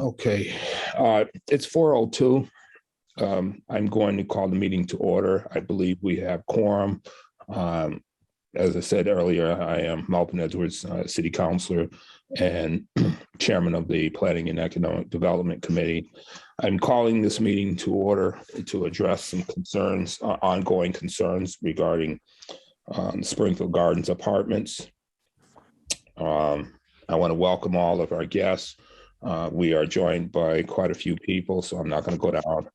Okay, it's 4:02. I'm going to call the meeting to order. I believe we have quorum. As I said earlier, I am Malcolm Edwards, City Councilor and Chairman of the Planning and Economic Development Committee. I'm calling this meeting to order to address some concerns, ongoing concerns regarding Springfield Gardens Apartments. I want to welcome all of our guests. We are joined by quite a few people, so I'm not going to go down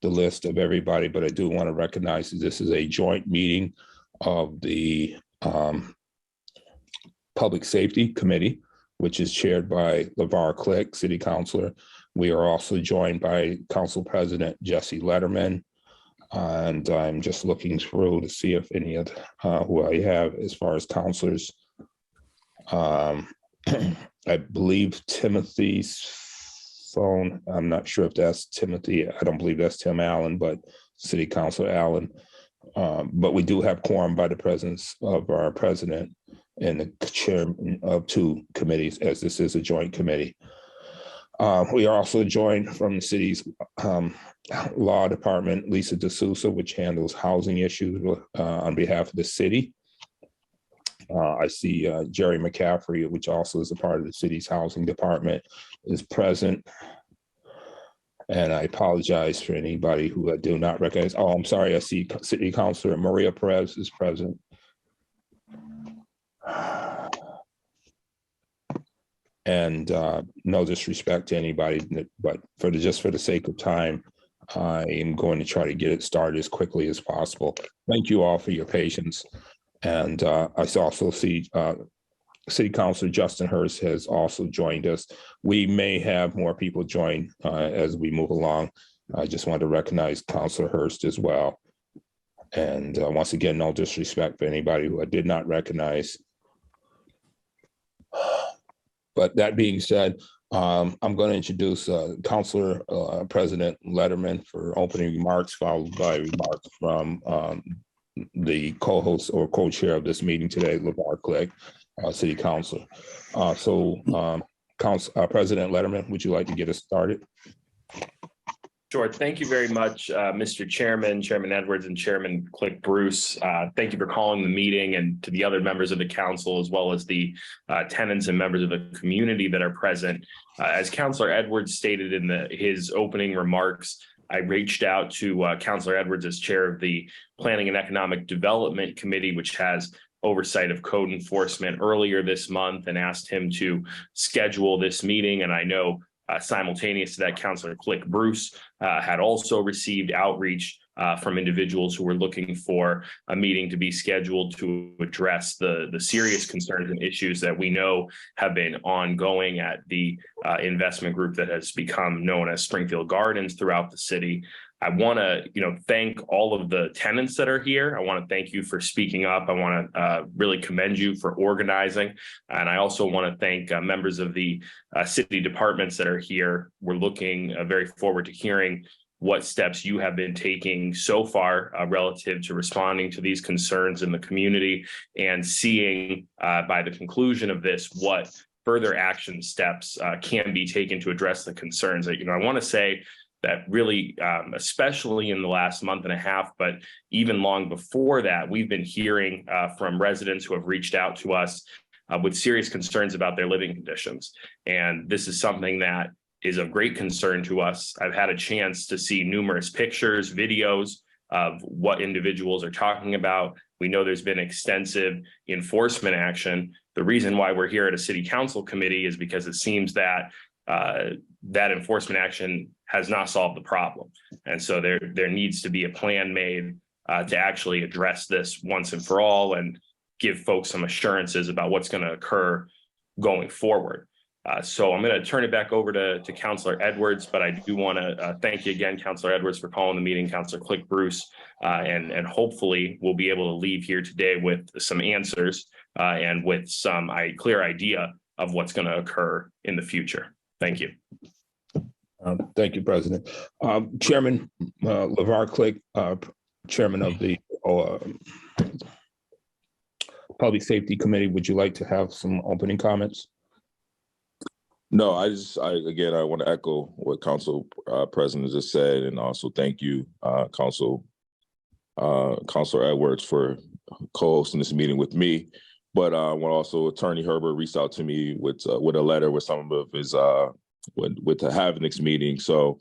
the list of everybody, but I do want to recognize that this is a joint meeting of the Public Safety Committee, which is chaired by LeVar Click, City Councilor. We are also joined by Council President Jesse Letterman, and I'm just looking through to see if any of who I have as far as councilors. I believe Timothy's phone. I'm not sure if that's Timothy. I don't believe that's Tim Allen, but City Councilor Allen. But we do have quorum by the presence of our president and the chairman of two committees, as this is a joint committee. We are also joined from the city's law department, Lisa D'Souza, which handles housing issues on behalf of the city. I see Jerry McCaffrey, which also is a part of the city's housing department, is present. And I apologize for anybody who I do not recognize. Oh, I'm sorry. I see City Councilor Maria Perez is present. And no disrespect to anybody, but just for the sake of time, I am going to try to get it started as quickly as possible. Thank you all for your patience. And I also see City Councilor Justin Hurst has also joined us. We may have more people join as we move along. I just want to recognize Councilor Hurst as well. And once again, no disrespect for anybody who I did not recognize. But that being said, I'm going to introduce Councilor President Letterman for opening remarks, followed by remarks from the co-host or co-chair of this meeting today, LeVar Click, City Councilor. President Letterman, would you like to get us started? Sure. Thank you very much, Mr. Chairman, Chairman Edwards, and Chairman Click Bruce. Thank you for calling the meeting, and to the other members of the council, as well as the tenants and members of the community that are present. As Councilor Edwards stated in his opening remarks, I reached out to Councilor Edwards as chair of the Planning and Economic Development Committee, which has oversight of code enforcement, earlier this month, and asked him to schedule this meeting. And I know simultaneous to that, Councilor Click Bruce had also received outreach from individuals who were looking for a meeting to be scheduled to address the serious concerns and issues that we know have been ongoing at the investment group that has become known as Springfield Gardens throughout the city. I want to, thank all of the tenants that are here. I want to thank you for speaking up. I want to really commend you for organizing. And I also want to thank members of the city departments that are here. We're looking very forward to hearing what steps you have been taking so far relative to responding to these concerns in the community, and seeing by the conclusion of this what further action steps can be taken to address the concerns. I want to say that really, especially in the last month and a half, but even long before that, we've been hearing from residents who have reached out to us with serious concerns about their living conditions. And this is something that is of great concern to us. I've had a chance to see numerous pictures, videos of what individuals are talking about. We know there's been extensive enforcement action. The reason why we're here at a city council committee is because it seems that that enforcement action has not solved the problem. And so there needs to be a plan made to actually address this once and for all, and give folks some assurances about what's going to occur going forward. So I'm going to turn it back over to Councilor Edwards, but I do want to thank you again, Councilor Edwards, for calling the meeting, Councilor Click Bruce, and hopefully we'll be able to leave here today with some answers and with some clear idea of what's going to occur in the future. Thank you. Thank you, President. Chairman LeVar Click, Chairman of the Public Safety Committee, would you like to have some opening comments? No, I want to echo what Council President just said, and also thank you, Councilor Edwards, for co-hosting this meeting with me. But when also Attorney Herbert reached out to me with a letter with some of his with the Havnix meeting. So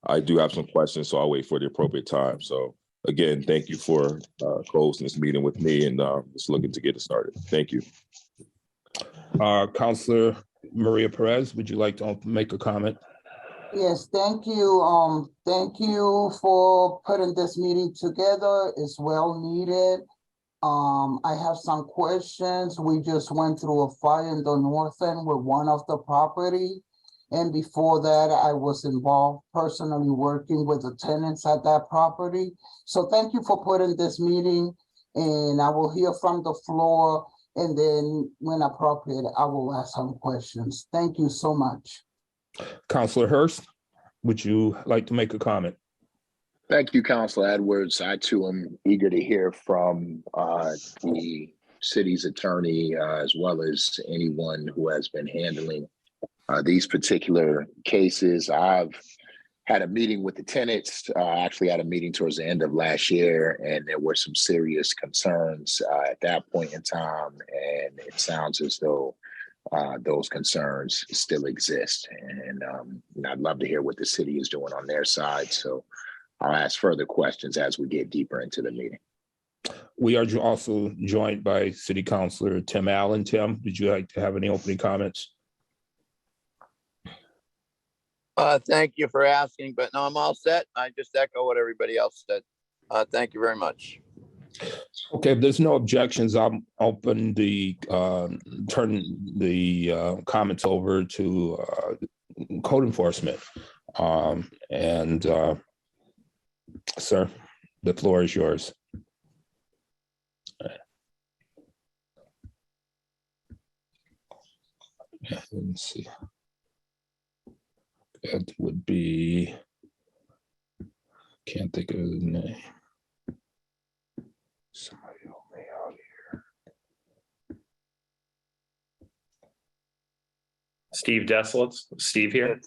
I do have some questions, so I'll wait for the appropriate time. So again, thank you for co-hosting this meeting with me, and just looking to get it started. Thank you. Councilor Maria Perez, would you like to make a comment? Yes, thank you. Thank you for putting this meeting together. It's well needed. I have some questions. We just went through a fire in the north end with one of the property. And before that, I was involved personally working with the tenants at that property. So thank you for putting this meeting, and I will hear from the floor, and then when appropriate, I will ask some questions. Thank you so much. Councilor Hurst, would you like to make a comment? Thank you, Councilor Edwards. I too am eager to hear from the city's attorney, as well as anyone who has been handling these particular cases. I've had a meeting with the tenants. I actually had a meeting towards the end of last year, and there were some serious concerns at that point in time. And it sounds as though those concerns still exist. And I'd love to hear what the city is doing on their side. So I'll ask further questions as we get deeper into the meeting. We are also joined by City Councilor Tim Allen. Tim, would you like to have any opening comments? Thank you for asking, but no, I'm all set. I just echo what everybody else said. Thank you very much. Okay, if there's no objections, I'll open turn the comments over to code enforcement. Sir, the floor is yours. Let me see. That would be, can't think of the name. Somebody help me out here. Steve Desolitz. Steve here.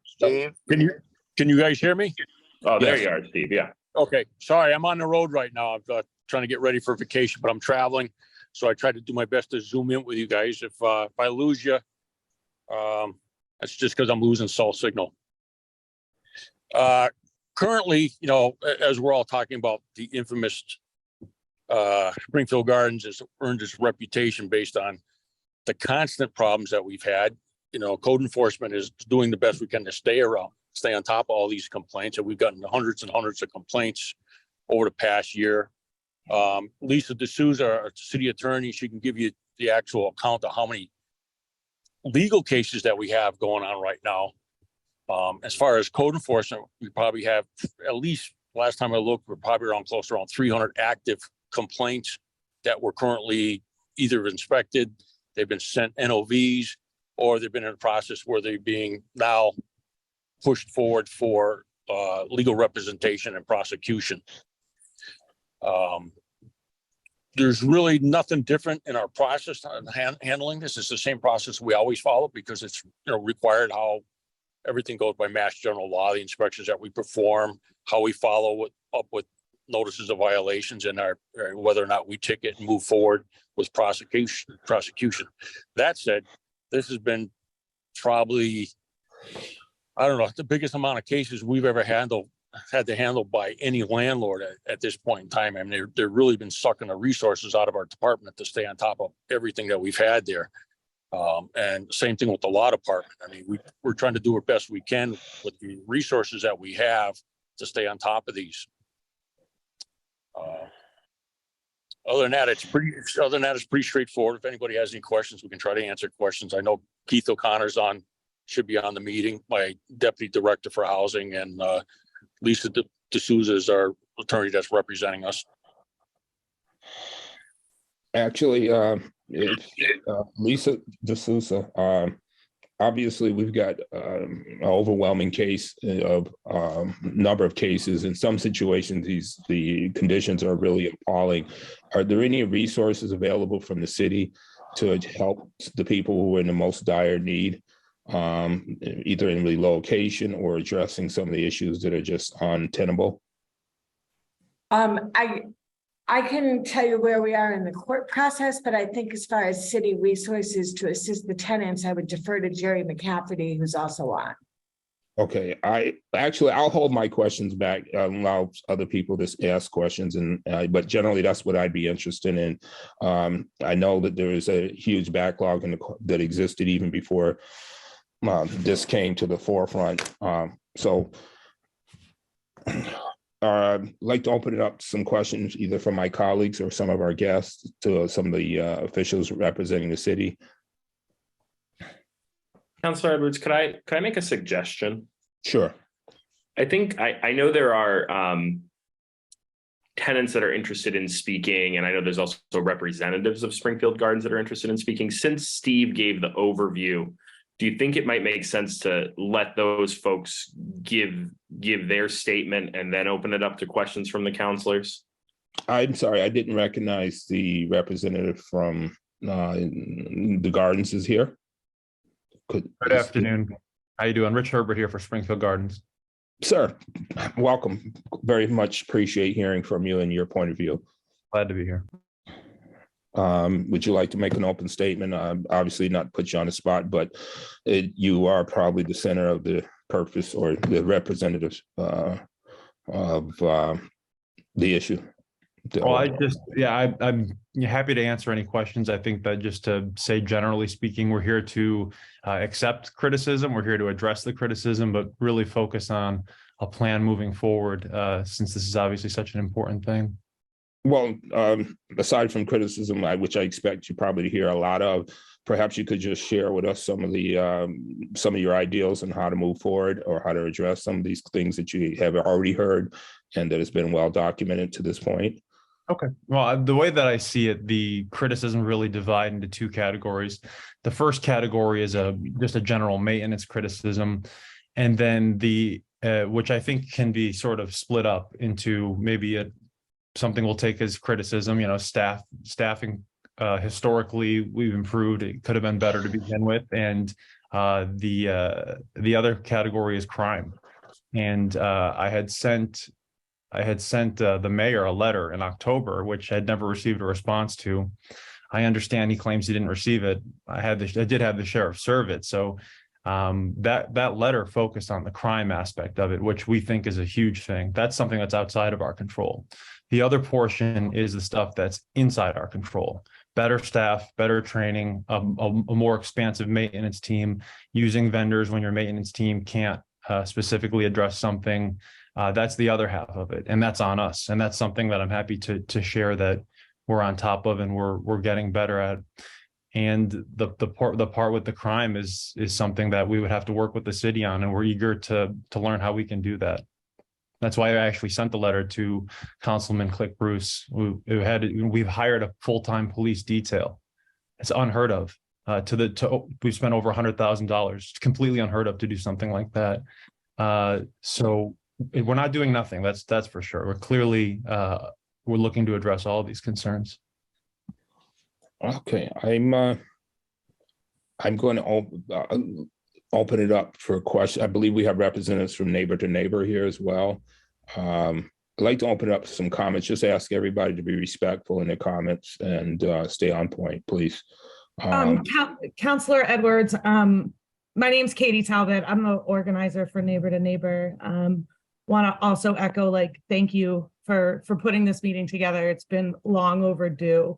Steve. Can you guys hear me? Oh, there Yes. you are, Steve. Yeah. Okay. Sorry, I'm on the road right now. I'm trying to get ready for vacation, but I'm traveling. So I try to do my best to zoom in with you guys. If I lose you, that's just because I'm losing cell signal. Currently, as we're all talking about, the infamous Springfield Gardens has earned its reputation based on the constant problems that we've had. Code enforcement is doing the best we can to stay on top of all these complaints, and we've gotten hundreds and hundreds of complaints over the past year. Lisa D'Souza, our city attorney, she can give you the actual account of how many legal cases that we have going on right now. As far as code enforcement, we probably have, at least last time I looked, we're probably close to around 300 active complaints that were currently either inspected, they've been sent NOVs, or they've been in a process where they're being now pushed forward for legal representation and prosecution. There's really nothing different in our process on handling this. It's the same process we always follow, because it's required how everything goes by Mass General Law, the inspections that we perform, how we follow up with notices of violations, and whether or not we ticket and move forward with prosecution. That said, this has been probably, I don't know, the biggest amount of cases we've ever had to handle by any landlord at this point in time. I mean, they've really been sucking the resources out of our department to stay on top of everything that we've had there. And same thing with the law department. I mean, we're trying to do our best we can with the resources that we have to stay on top of these. Other than that, it's pretty straightforward. If anybody has any questions, we can try to answer questions. I know Keith O'Connor's should be on the meeting, my deputy director for housing, and Lisa D'Souza is our attorney that's representing us. Actually, Lisa D'Souza, obviously we've got an overwhelming case of number of cases. In some situations, the conditions are really appalling. Are there any resources available from the city to help the people who are in the most dire need either in relocation or addressing some of the issues that are just untenable? I can tell you where we are in the court process, but I think as far as city resources to assist the tenants, I would defer to Jerry McCafferty, who's also on. Okay, I'll hold my questions back, allow other people to ask questions, and but generally that's what I'd be interested in. I know that there is a huge backlog that existed even before this came to the forefront. So I'd like to open it up to some questions either from my colleagues or some of our guests to some of the officials representing the city. Councilor Edwards, could I make a suggestion? Sure. I think I know there are tenants that are interested in speaking, and I know there's also representatives of Springfield Gardens that are interested in speaking. Since Steve gave the overview, do you think it might make sense to let those folks give their statement and then open it up to questions from the councilors? I'm sorry, I didn't recognize the representative from the Gardens is here. Good afternoon. How you doing? Rich Herbert here for Springfield Gardens. Sir, welcome. Very much appreciate hearing from you and your point of view. Glad to be here. Would you like to make an open statement? Obviously not put you on the spot, but you are probably the center of the purpose or the representative of the issue. Well, I'm happy to answer any questions. I think that just to say, generally speaking, we're here to accept criticism. We're here to address the criticism, but really focus on a plan moving forward, since this is obviously such an important thing. Well, aside from criticism, which I expect you probably to hear a lot of, perhaps you could just share with us some of your ideals on how to move forward or how to address some of these things that you have already heard and that has been well documented to this point. Okay. Well, the way that I see it, the criticism really divide into two categories. The first category is just a general maintenance criticism, and then which I think can be sort of split up into maybe something we'll take as criticism. Staffing. Historically, we've improved. It could have been better to begin with, and the other category is crime. And I had sent the mayor a letter in October, which I'd never received a response to. I understand he claims he didn't receive it. I did have the sheriff serve it. So that letter focused on the crime aspect of it, which we think is a huge thing. That's something that's outside of our control. The other portion is the stuff that's inside our control. Better staff, better training, a more expansive maintenance team, using vendors when your maintenance team can't specifically address something. That's the other half of it, and that's on us. And that's something that I'm happy to share that we're on top of and we're getting better at. And the part with the crime is something that we would have to work with the city on, and we're eager to learn how we can do that. That's why I actually sent the letter to Councilman Click Bruce. We've hired a full-time police detail. It's unheard of. We've spent over $100,000. It's completely unheard of to do something like that. So we're not doing nothing. That's for sure. We're clearly we're looking to address all of these concerns. Okay, I'm going to open it up for a question. I believe we have representatives from Neighbor to Neighbor here as well. I'd like to open it up to some comments. Just ask everybody to be respectful in their comments and stay on point, please. Councilor Edwards, my name's Katie Talbot. I'm the organizer for Neighbor to Neighbor. Want to also echo, thank you for putting this meeting together. It's been long overdue.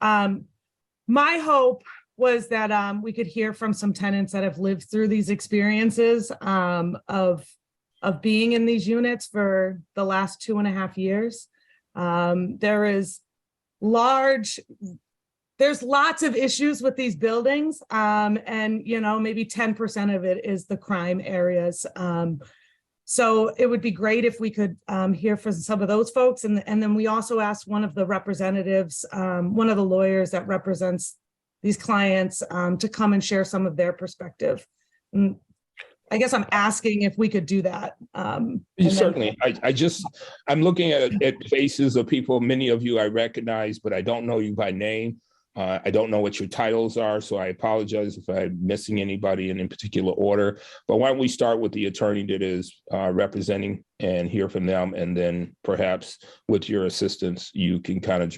My hope was that we could hear from some tenants that have lived through these experiences of being in these units for the last 2.5 years. There's lots of issues with these buildings, and maybe 10% of it is the crime areas. So it would be great if we could hear from some of those folks, and then we also asked one of the representatives, one of the lawyers that represents these clients, to come and share some of their perspective. And I guess I'm asking if we could do that. Certainly. I'm looking at faces of people, many of you I recognize, but I don't know you by name. I don't know what your titles are, so I apologize if I'm missing anybody in particular order. But why don't we start with the attorney that is representing and hear from them, and then perhaps with your assistance, you can kind of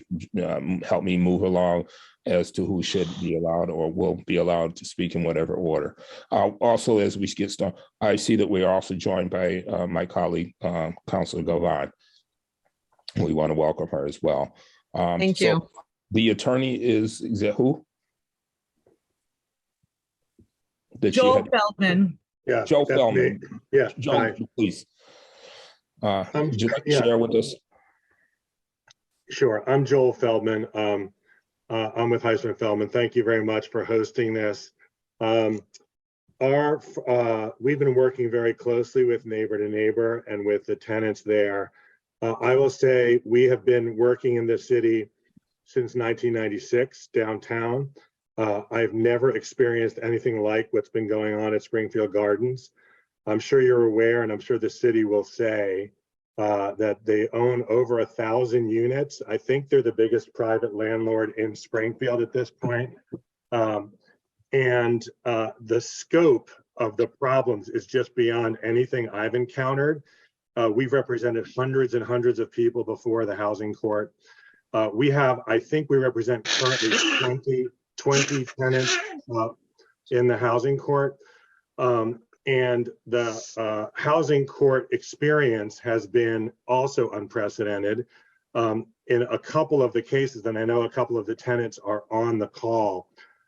help me move along as to who should be allowed or will be allowed to speak in whatever order. Also, as we get started, I see that we're also joined by my colleague, Councilor Govan. We want to welcome her as well. Thank you. The attorney is that who? Joel Feldman. Yeah, Joe that's Feldman. me. Yeah, Joe, hi. please. Would you like to share with us? Sure. I'm Joel Feldman. I'm with Heisman Feldman. Thank you very much for hosting this. We've been working very closely with Neighbor to Neighbor and with the tenants there. I will say we have been working in this city since 1996 downtown. I've never experienced anything like what's been going on at Springfield Gardens. I'm sure you're aware, and I'm sure the city will say that they own over 1,000 units. I think they're the biggest private landlord in Springfield at this point. And the scope of the problems is just beyond anything I've encountered. We've represented hundreds and hundreds of people before the housing court. I think we represent currently 20 tenants in the housing court. And the housing court experience has been also unprecedented. In a couple of the cases, and I know a couple of the tenants are on the call,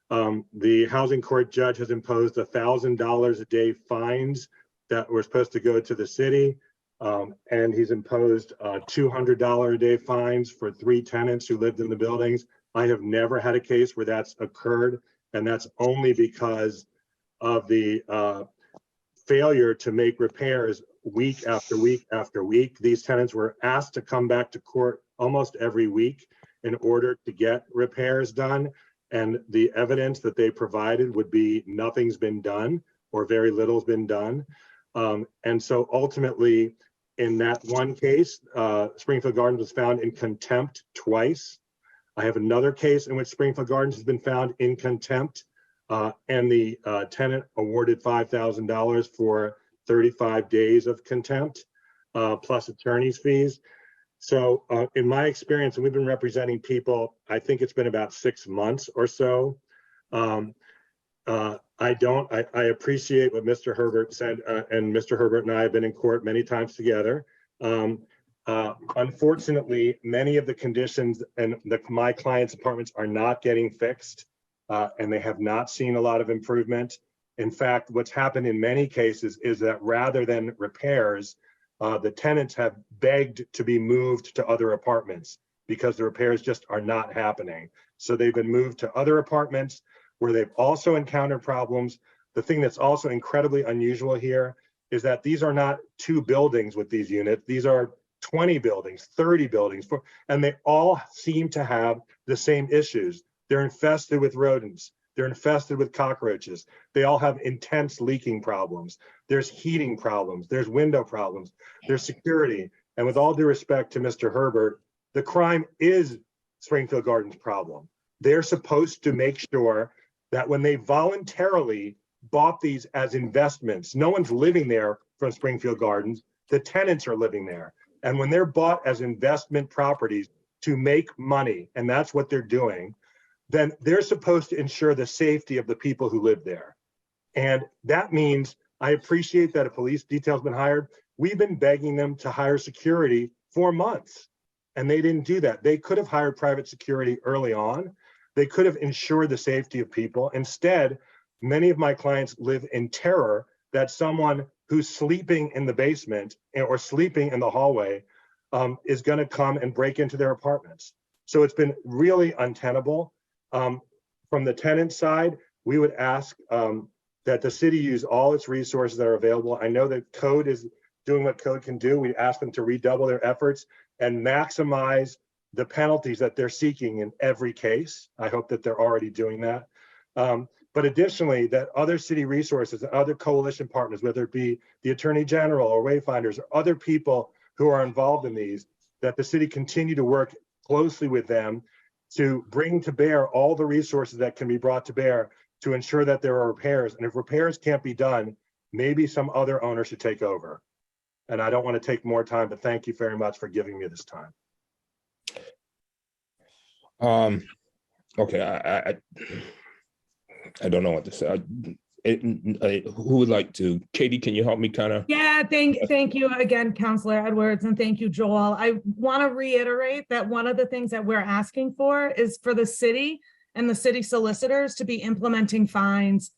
the housing court judge has imposed $1,000 a day fines that were supposed to go to the city. And he's imposed $200 a day fines for 3 tenants who lived in the buildings. I have never had a case where that's occurred, and that's only because of the failure to make repairs week after week after week. These tenants were asked to come back to court almost every week in order to get repairs done, and the evidence that they provided would be nothing's been done or very little's been done. And so ultimately, in that one case, Springfield Gardens was found in contempt twice. I have another case in which Springfield Gardens has been found in contempt, and the tenant awarded $5,000 for 35 days of contempt, plus attorney's fees. So in my experience, and we've been representing people, I think it's been about 6 months or so. I appreciate what Mr. Herbert said, and Mr. Herbert and I have been in court many times together. Unfortunately, many of the conditions in my clients' apartments are not getting fixed, and they have not seen a lot of improvement. In fact, what's happened in many cases is that rather than repairs, the tenants have begged to be moved to other apartments because the repairs just are not happening. So they've been moved to other apartments where they've also encountered problems. The thing that's also incredibly unusual here is that these are not 2 buildings with these units. These are 20 buildings, 30 buildings, and they all seem to have the same issues. They're infested with rodents. They're infested with cockroaches. They all have intense leaking problems. There's heating problems. There's window problems. There's security. And with all due respect to Mr. Herbert, the crime is Springfield Gardens' problem. They're supposed to make sure that when they voluntarily bought these as investments, no one's living there from Springfield Gardens, the tenants are living there. And when they're bought as investment properties to make money, and that's what they're doing, then they're supposed to ensure the safety of the people who live there. And that means, I appreciate that a police detail's been hired. We've been begging them to hire security for months, and they didn't do that. They could have hired private security early on. They could have ensured the safety of people. Instead, many of my clients live in terror that someone who's sleeping in the basement or sleeping in the hallway is going to come and break into their apartments. So it's been really untenable. From the tenant side, we would ask that the city use all its resources that are available. I know that code is doing what code can do. We ask them to redouble their efforts and maximize the penalties that they're seeking in every case. I hope that they're already doing that. But additionally, that other city resources, other coalition partners, whether it be the Attorney General or Wayfinders or other people who are involved in these, that the city continue to work closely with them to bring to bear all the resources that can be brought to bear to ensure that there are repairs. And if repairs can't be done, maybe some other owner should take over. And I don't want to take more time, but thank you very much for giving me this time. Okay, I don't know what to say. Who would like to? Katie, can you help me kind of? Yeah, thank you again, Counselor Edwards, and thank you, Joel. I want to reiterate that one of the things that we're asking for is for the city and the city solicitors to be implementing fines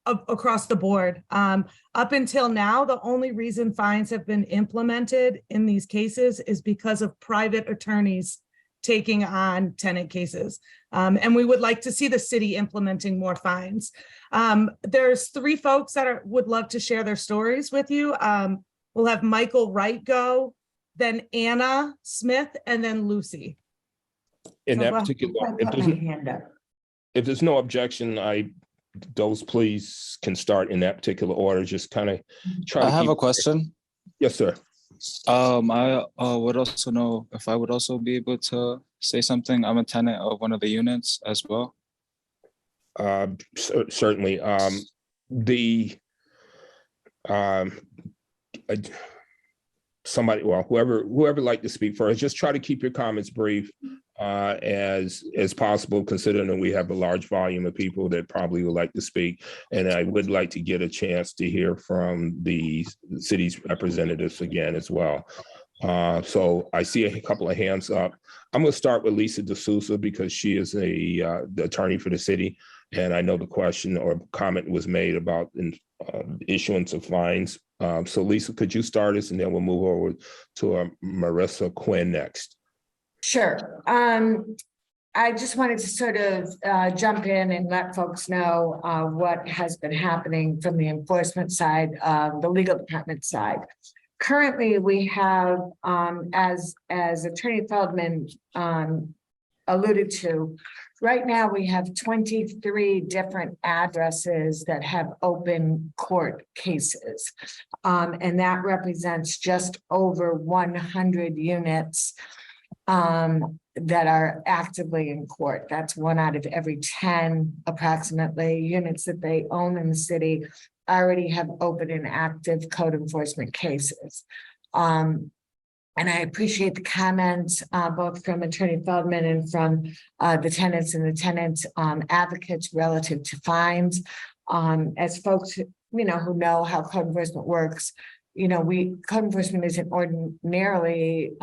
across the board. Up until now, the only reason fines have been implemented in these cases is because of private attorneys taking on tenant cases. And we would like to see the city implementing more fines. There's 3 folks that would love to share their stories with you. We'll have Michael Wright go, then Anna Smith, and then Lucy. In that particular, if there's no objection, those please can start in that particular order. Just kind of try. I have a question. Yes, sir. I would also know if I would also be able to say something. I'm a tenant of one of the units as well. Certainly. Somebody, well, whoever like to speak first, just try to keep your comments brief as possible, considering that we have a large volume of people that probably would like to speak. And I would like to get a chance to hear from the city's representatives again as well. So I see a couple of hands up. I'm going to start with Lisa D'Souza because she is the attorney for the city. And I know the question or comment was made about issuance of fines. So Lisa, could you start us, and then we'll move over to Marissa Quinn next. Sure. I just wanted to sort of jump in and let folks know what has been happening from the enforcement side, the legal department side. Currently, we have, as Attorney Feldman alluded to, right now we have 23 different addresses that have open court cases. And that represents just over 100 units that are actively in court. That's 1 out of every 10 approximately units that they own in the city already have open and active code enforcement cases. And I appreciate the comments both from Attorney Feldman and from the tenants and the tenant advocates relative to fines. As folks, who know how code enforcement works, code enforcement isn't ordinarily,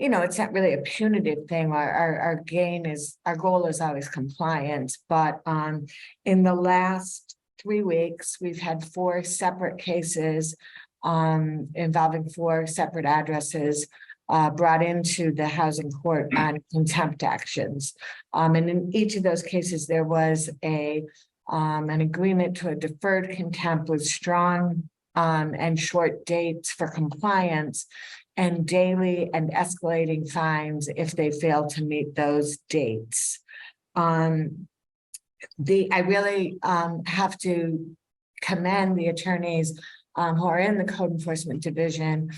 it's not really a punitive thing. Our goal is always compliance. But in the last 3 weeks, we've had 4 separate cases involving 4 separate addresses brought into the housing court on contempt actions. And in each of those cases, there was an agreement to a deferred contempt with strong and short dates for compliance, and daily and escalating fines if they fail to meet those dates. I really have to commend the attorneys who are in the code enforcement division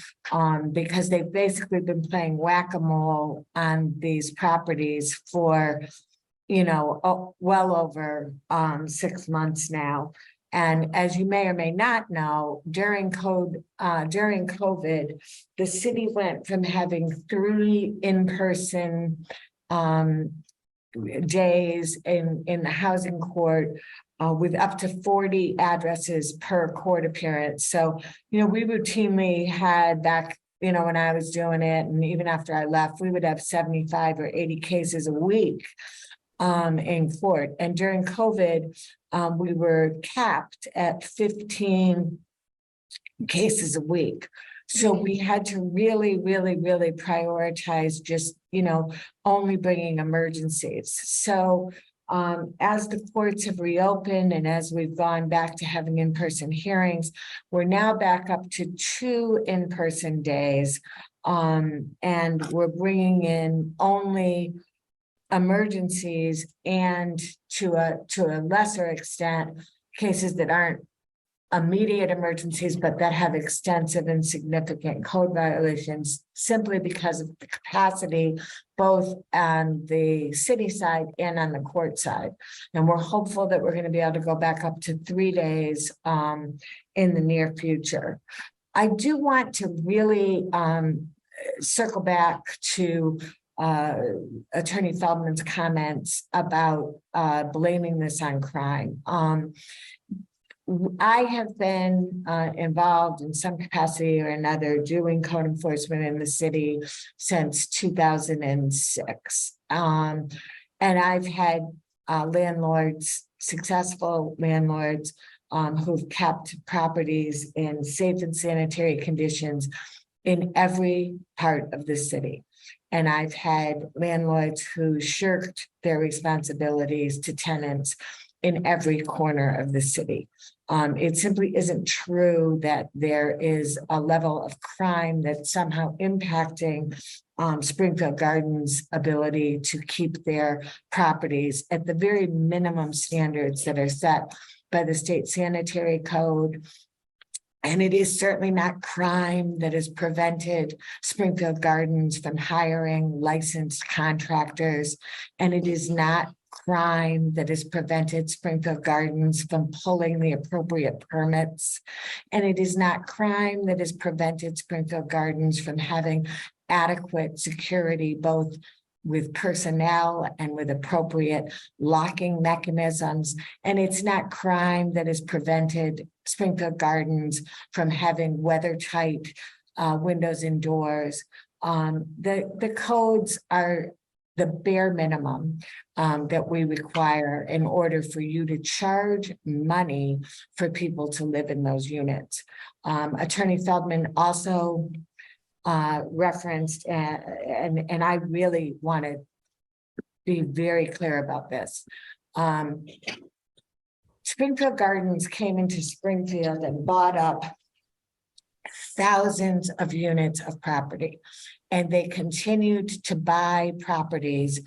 because they've basically been playing whack-a-mole on these properties for, well over 6 months now. And as you may or may not know, during COVID, the city went from having 3 in-person days in the housing court with up to 40 addresses per court appearance. So, we routinely had back, when I was doing it, and even after I left, we would have 75 or 80 cases a week in court. And during COVID, we were capped at 15 cases a week. So we had to really, really, really prioritize just, only bringing emergencies. So as the courts have reopened and as we've gone back to having in-person hearings, we're now back up to 2 in-person days. And we're bringing in only emergencies and to a lesser extent, cases that aren't immediate emergencies, but that have extensive and significant code violations simply because of the capacity, both on the city side and on the court side. And we're hopeful that we're going to be able to go back up to 3 days in the near future. I do want to really circle back to Attorney Feldman's comments about blaming this on crime. I have been involved in some capacity or another doing code enforcement in the city since 2006. And I've had landlords, successful landlords, who've kept properties in safe and sanitary conditions in every part of the city. And I've had landlords who shirked their responsibilities to tenants in every corner of the city. It simply isn't true that there is a level of crime that's somehow impacting Springfield Gardens' ability to keep their properties at the very minimum standards that are set by the state sanitary code. And it is certainly not crime that has prevented Springfield Gardens from hiring licensed contractors. And it is not crime that has prevented Springfield Gardens from pulling the appropriate permits. And it is not crime that has prevented Springfield Gardens from having adequate security, both with personnel and with appropriate locking mechanisms. And it's not crime that has prevented Springfield Gardens from having weather-tight windows and doors. The codes are the bare minimum that we require in order for you to charge money for people to live in those units. Attorney Feldman also referenced, and I really want to be very clear about this. Springfield Gardens came into Springfield and bought up thousands of units of property, and they continued to buy properties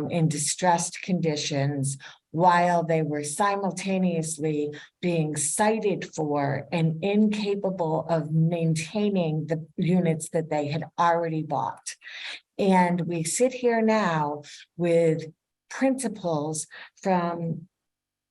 in distressed conditions while they were simultaneously being cited for and incapable of maintaining the units that they had already bought. And we sit here now with principals from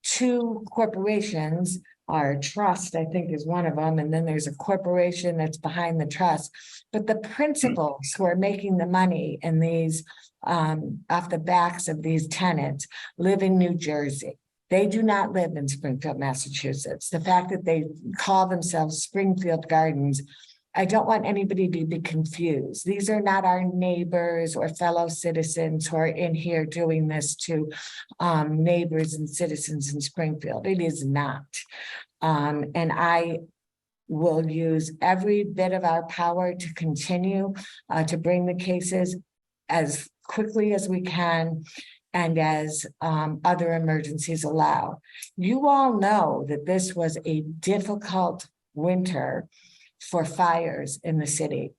2 corporations. Our trust, I think, is one of them, and then there's a corporation that's behind the trust. But the principals who are making the money in these off the backs of these tenants live in New Jersey. They do not live in Springfield, Massachusetts. The fact that they call themselves Springfield Gardens, I don't want anybody to be confused. These are not our neighbors or fellow citizens who are in here doing this to neighbors and citizens in Springfield. It is not. And I will use every bit of our power to continue to bring the cases as quickly as we can and as other emergencies allow. You all know that this was a difficult winter for fires in the city.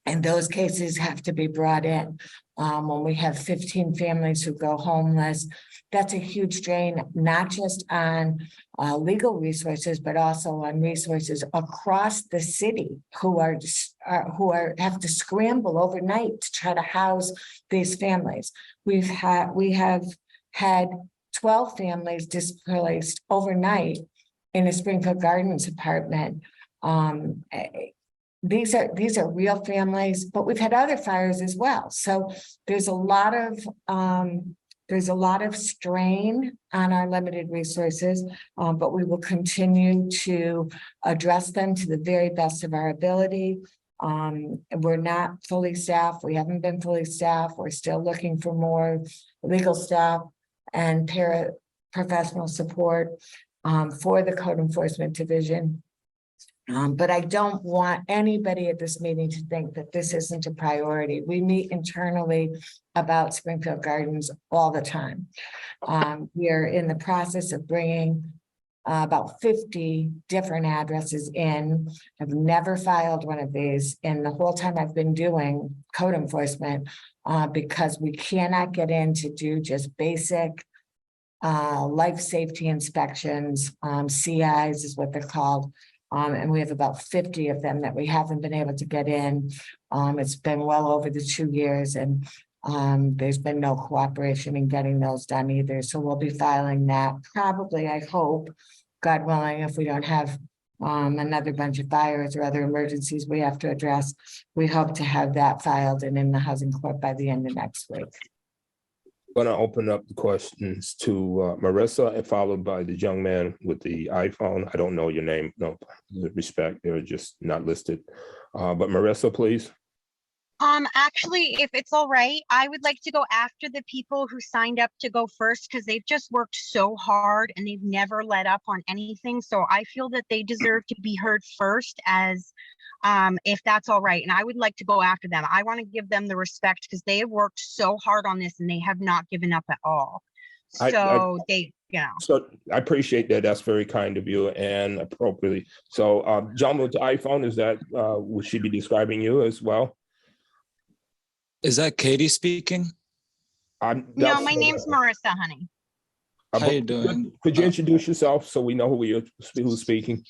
And those cases have to be brought in. When we have 15 families who go homeless, that's a huge drain, not just on legal resources, but also on resources across the city who have to scramble overnight to try to house these families. We have had 12 families displaced overnight in a Springfield Gardens apartment. These are real families, but we've had other fires as well. So there's a lot of strain on our limited resources, but we will continue to address them to the very best of our ability. We're not fully staffed. We haven't been fully staffed. We're still looking for more legal staff and paraprofessional support for the Code Enforcement Division. But I don't want anybody at this meeting to think that this isn't a priority. We meet internally about Springfield Gardens all the time. We're in the process of bringing about 50 different addresses in. I've never filed one of these in the whole time I've been doing code enforcement because we cannot get in to do just basic life safety inspections, CIs is what they're called. And we have about 50 of them that we haven't been able to get in. It's been well over the 2 years, and there's been no cooperation in getting those done either. So we'll be filing that probably, I hope, God willing, if we don't have another bunch of fires or other emergencies we have to address. We hope to have that filed and in the housing court by the end of next week. Going to open up the questions to Marissa, and followed by the young man with the iPhone. I don't know your name. No respect. They're just not listed. But Marissa, please. Actually, if it's all right, I would like to go after the people who signed up to go first, because they've just worked so hard and they've never let up on anything. So I feel that they deserve to be heard first, as if that's all right. And I would like to go after them. I want to give them the respect because they have worked so hard on this and they have not given up at all. So So I appreciate that. That's very kind of you and appropriately. So John with the iPhone, is that, would she be describing you as well? Is that Katie speaking? No, my name's Marissa, honey. How you doing? Could you introduce yourself so we know who's speaking?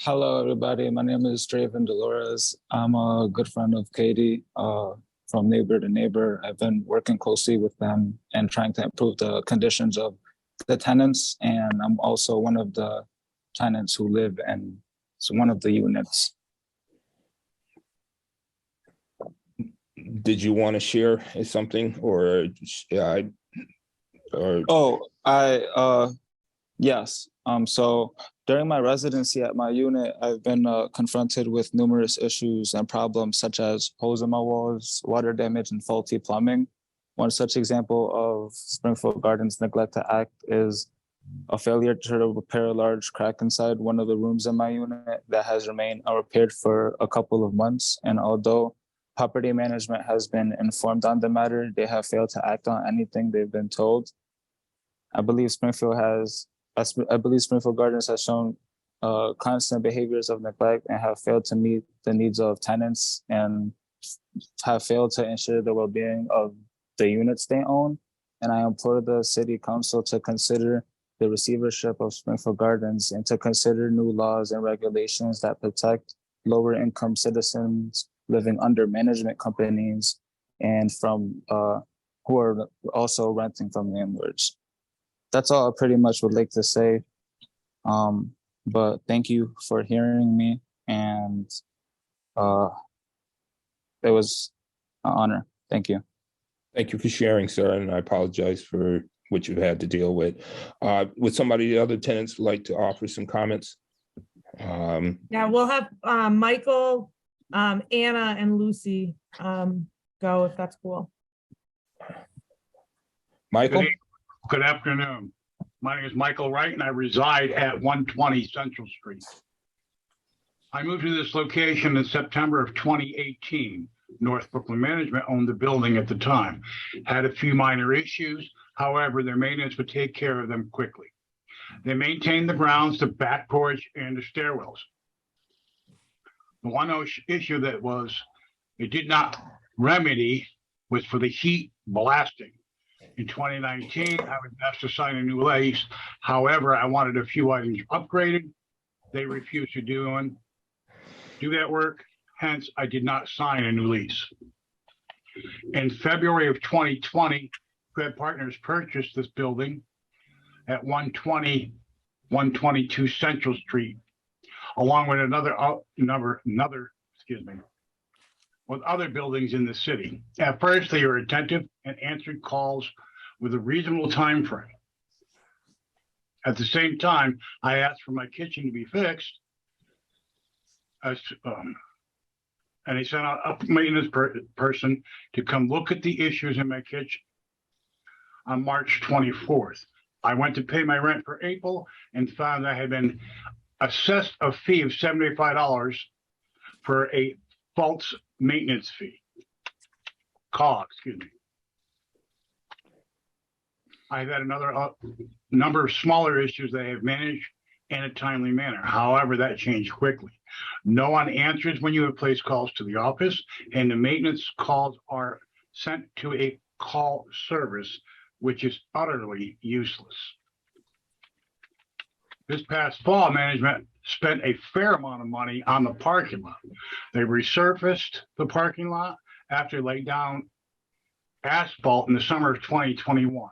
Hello, everybody. My name is Draven Dolores. I'm a good friend of Katie from Neighbor to Neighbor. I've been working closely with them and trying to improve the conditions of the tenants. And I'm also one of the tenants who live in one of the units. Did you want to share something or yes. So during my residency at my unit, I've been confronted with numerous issues and problems such as holes in my walls, water damage, and faulty plumbing. One such example of Springfield Gardens' neglect to act is a failure to repair a large crack inside one of the rooms in my unit that has remained unrepaired for a couple of months. And although property management has been informed on the matter, they have failed to act on anything they've been told. I believe Springfield Gardens has shown constant behaviors of neglect and have failed to meet the needs of tenants and have failed to ensure the well-being of the units they own. And I implore the city council to consider the receivership of Springfield Gardens and to consider new laws and regulations that protect lower income citizens living under management companies and from who are also renting from landlords. That's all I pretty much would like to say. But thank you for hearing me, and it was an honor. Thank you. Thank you for sharing, sir, and I apologize for what you've had to deal with. Would somebody, the other tenants, like to offer some comments? Yeah, we'll have Michael, Anna, and Lucy go, if that's cool. Michael? Good afternoon. My name is Michael Wright, and I reside at 120 Central Street. I moved to this location in September of 2018. North Brooklyn Management owned the building at the time. Had a few minor issues. However, their maintenance would take care of them quickly. They maintained the grounds, the back porch, and the stairwells. The one issue that it did not remedy was for the heat blasting. In 2019, I was asked to sign a new lease. However, I wanted a few items upgraded. They refused to do that work. Hence, I did not sign a new lease. In February of 2020, Fred Partners purchased this building at 122 Central Street, along with with other buildings in the city. At first, they were attentive and answered calls with a reasonable time frame. At the same time, I asked for my kitchen to be fixed, and they sent out a maintenance person to come look at the issues in my kitchen on March 24th. I went to pay my rent for April and found I had been assessed a fee of $75 for a false maintenance fee. Excuse me. I've had another number of smaller issues that I have managed in a timely manner. However, that changed quickly. No one answers when you have placed calls to the office, and the maintenance calls are sent to a call service, which is utterly useless. This past fall, management spent a fair amount of money on the parking lot. They resurfaced the parking lot after laying down asphalt in the summer of 2021.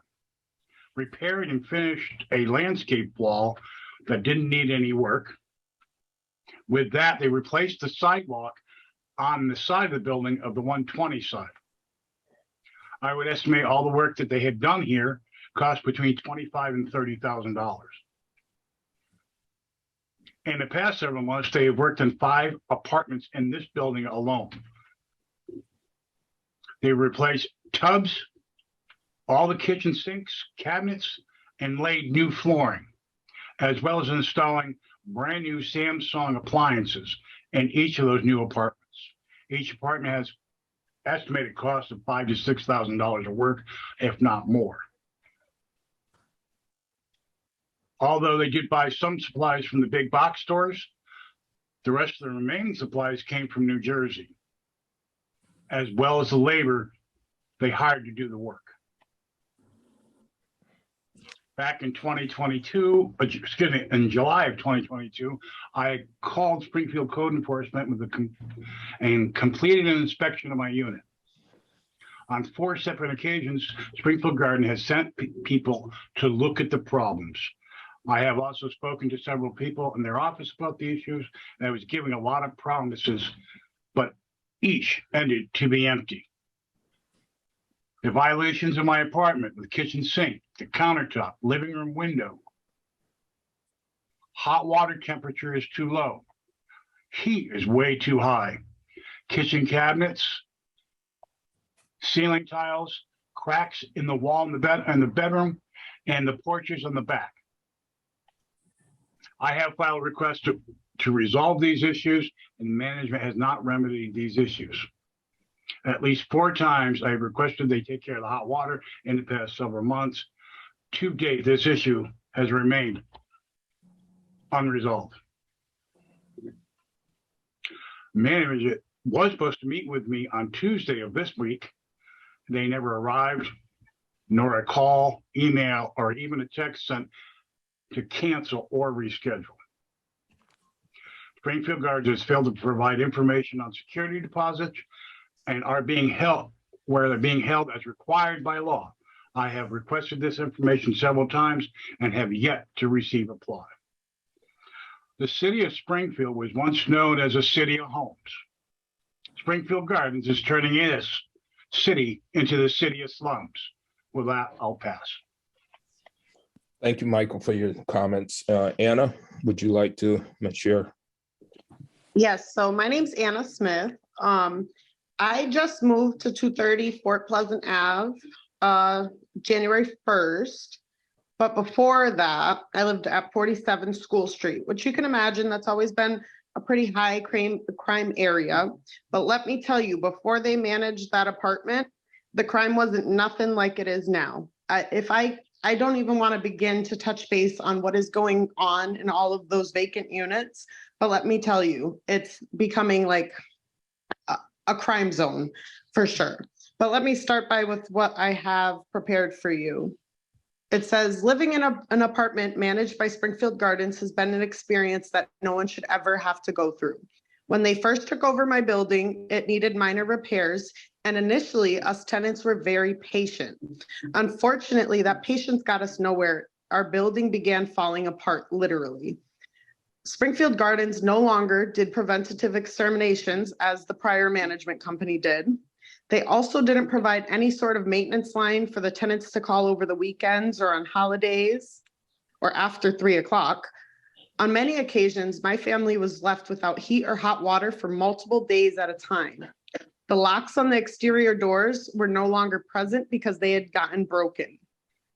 Repaired and finished a landscape wall that didn't need any work. With that, they replaced the sidewalk on the side of the building of the 120 side. I would estimate all the work that they had done here cost between $25,000 and $30,000. In the past several months, they have worked on 5 apartments in this building alone. They replaced tubs, all the kitchen sinks, cabinets, and laid new flooring, as well as installing brand new Samsung appliances in each of those new apartments. Each apartment has estimated cost of $5,000 to $6,000 of work, if not more. Although they did buy some supplies from the big box stores, the rest of the remaining supplies came from New Jersey, as well as the labor they hired to do the work. Back in 2022, in July of 2022, I called Springfield Code Enforcement and completed an inspection of my unit. On 4 separate occasions, Springfield Garden has sent people to look at the problems. I have also spoken to several people in their office about the issues, and I was giving a lot of promises, but each ended to be empty. The violations of my apartment with kitchen sink, the countertop, living room window. Hot water temperature is too low. Heat is way too high. Kitchen cabinets, ceiling tiles, cracks in the wall in the bedroom, and the porches on the back. I have filed requests to resolve these issues, and management has not remedied these issues. At least 4 times I have requested they take care of the hot water in the past several months. To date, this issue has remained unresolved. Management was supposed to meet with me on Tuesday of this week. They never arrived, nor a call, email, or even a text sent to cancel or reschedule. Springfield Gardens has failed to provide information on security deposits and are being held where they're being held as required by law. I have requested this information several times and have yet to receive a reply. The city of Springfield was once known as a city of homes. Springfield Gardens is turning this city into the city of slums. With that, I'll pass. Thank you, Michael, for your comments. Anna, would you like to share? Yes, so my name's Anna Smith. I just moved to 230 Fort Pleasant Ave, January 1st. But before that, I lived at 47 School Street, which you can imagine that's always been a pretty high crime area. But let me tell you, before they managed that apartment, the crime wasn't nothing like it is now. I don't even want to begin to touch base on what is going on in all of those vacant units. But let me tell you, it's becoming like a crime zone for sure. But let me start with what I have prepared for you. It says, living in an apartment managed by Springfield Gardens has been an experience that no one should ever have to go through. When they first took over my building, it needed minor repairs, and initially us tenants were very patient. Unfortunately, that patience got us nowhere. Our building began falling apart, literally. Springfield Gardens no longer did preventative exterminations as the prior management company did. They also didn't provide any sort of maintenance line for the tenants to call over the weekends or on holidays or after 3 o'clock. On many occasions, my family was left without heat or hot water for multiple days at a time. The locks on the exterior doors were no longer present because they had gotten broken.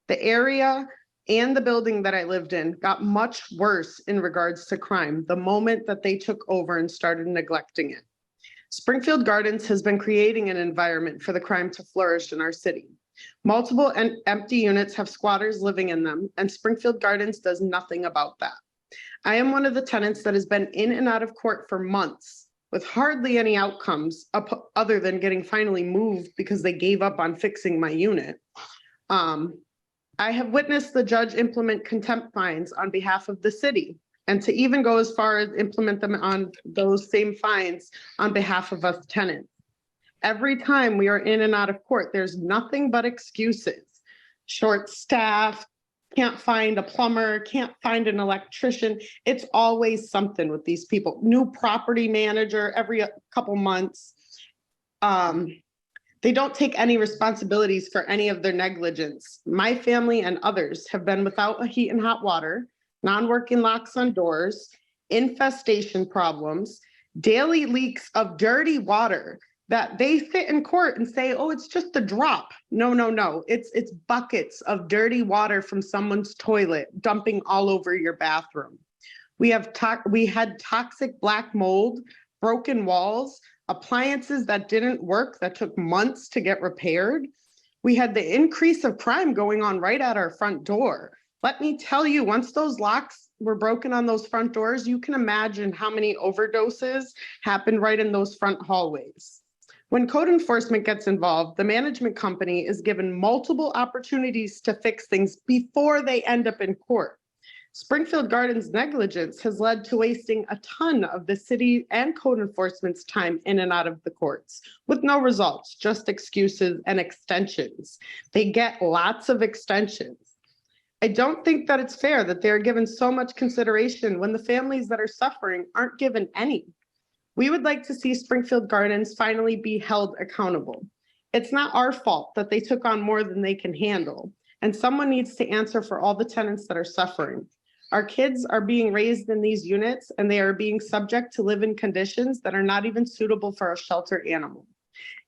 The area and the building that I lived in got much worse in regards to crime the moment that they took over and started neglecting it. Springfield Gardens has been creating an environment for the crime to flourish in our city. Multiple empty units have squatters living in them, and Springfield Gardens does nothing about that. I am one of the tenants that has been in and out of court for months with hardly any outcomes other than getting finally moved because they gave up on fixing my unit. I have witnessed the judge implement contempt fines on behalf of the city, and to even go as far as implement them on those same fines on behalf of us tenants. Every time we are in and out of court, there's nothing but excuses. Short staff, can't find a plumber, can't find an electrician. It's always something with these people. New property manager every couple months. They don't take any responsibilities for any of their negligence. My family and others have been without a heat and hot water, non-working locks on doors, infestation problems, daily leaks of dirty water that they sit in court and say, oh, it's just a drop. No, no, no. It's buckets of dirty water from someone's toilet dumping all over your bathroom. We had toxic black mold, broken walls, appliances that didn't work that took months to get repaired. We had the increase of crime going on right at our front door. Let me tell you, once those locks were broken on those front doors, you can imagine how many overdoses happened right in those front hallways. When code enforcement gets involved, the management company is given multiple opportunities to fix things before they end up in court. Springfield Gardens negligence has led to wasting a ton of the city and code enforcement's time in and out of the courts with no results, just excuses and extensions. They get lots of extensions. I don't think that it's fair that they're given so much consideration when the families that are suffering aren't given any. We would like to see Springfield Gardens finally be held accountable. It's not our fault that they took on more than they can handle, and someone needs to answer for all the tenants that are suffering. Our kids are being raised in these units, and they are being subject to live-in conditions that are not even suitable for a shelter animal.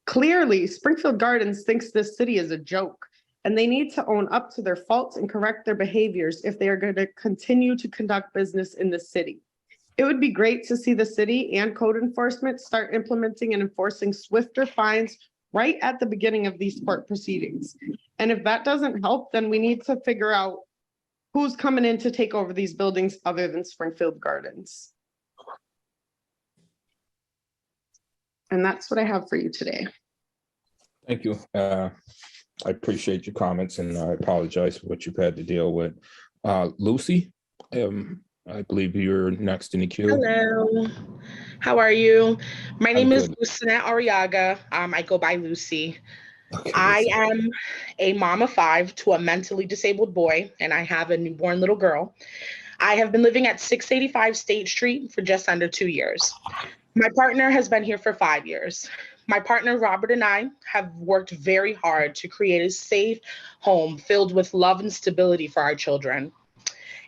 Clearly, Springfield Gardens thinks this city is a joke, and they need to own up to their faults and correct their behaviors if they are going to continue to conduct business in the city. It would be great to see the city and code enforcement start implementing and enforcing swifter fines right at the beginning of these court proceedings. And if that doesn't help, then we need to figure out who's coming in to take over these buildings other than Springfield Gardens. And that's what I have for you today. Thank you. I appreciate your comments, and I apologize for what you've had to deal with. Lucy, I believe you're next in the queue. Hello, how are you? My name is good. Lucinette Arriaga. I go by Lucy. Okay, I Lucy. am a mom of 5 to a mentally disabled boy, and I have a newborn little girl. I have been living at 685 State Street for just under 2 years. My partner has been here for 5 years. My partner, Robert, and I have worked very hard to create a safe home filled with love and stability for our children.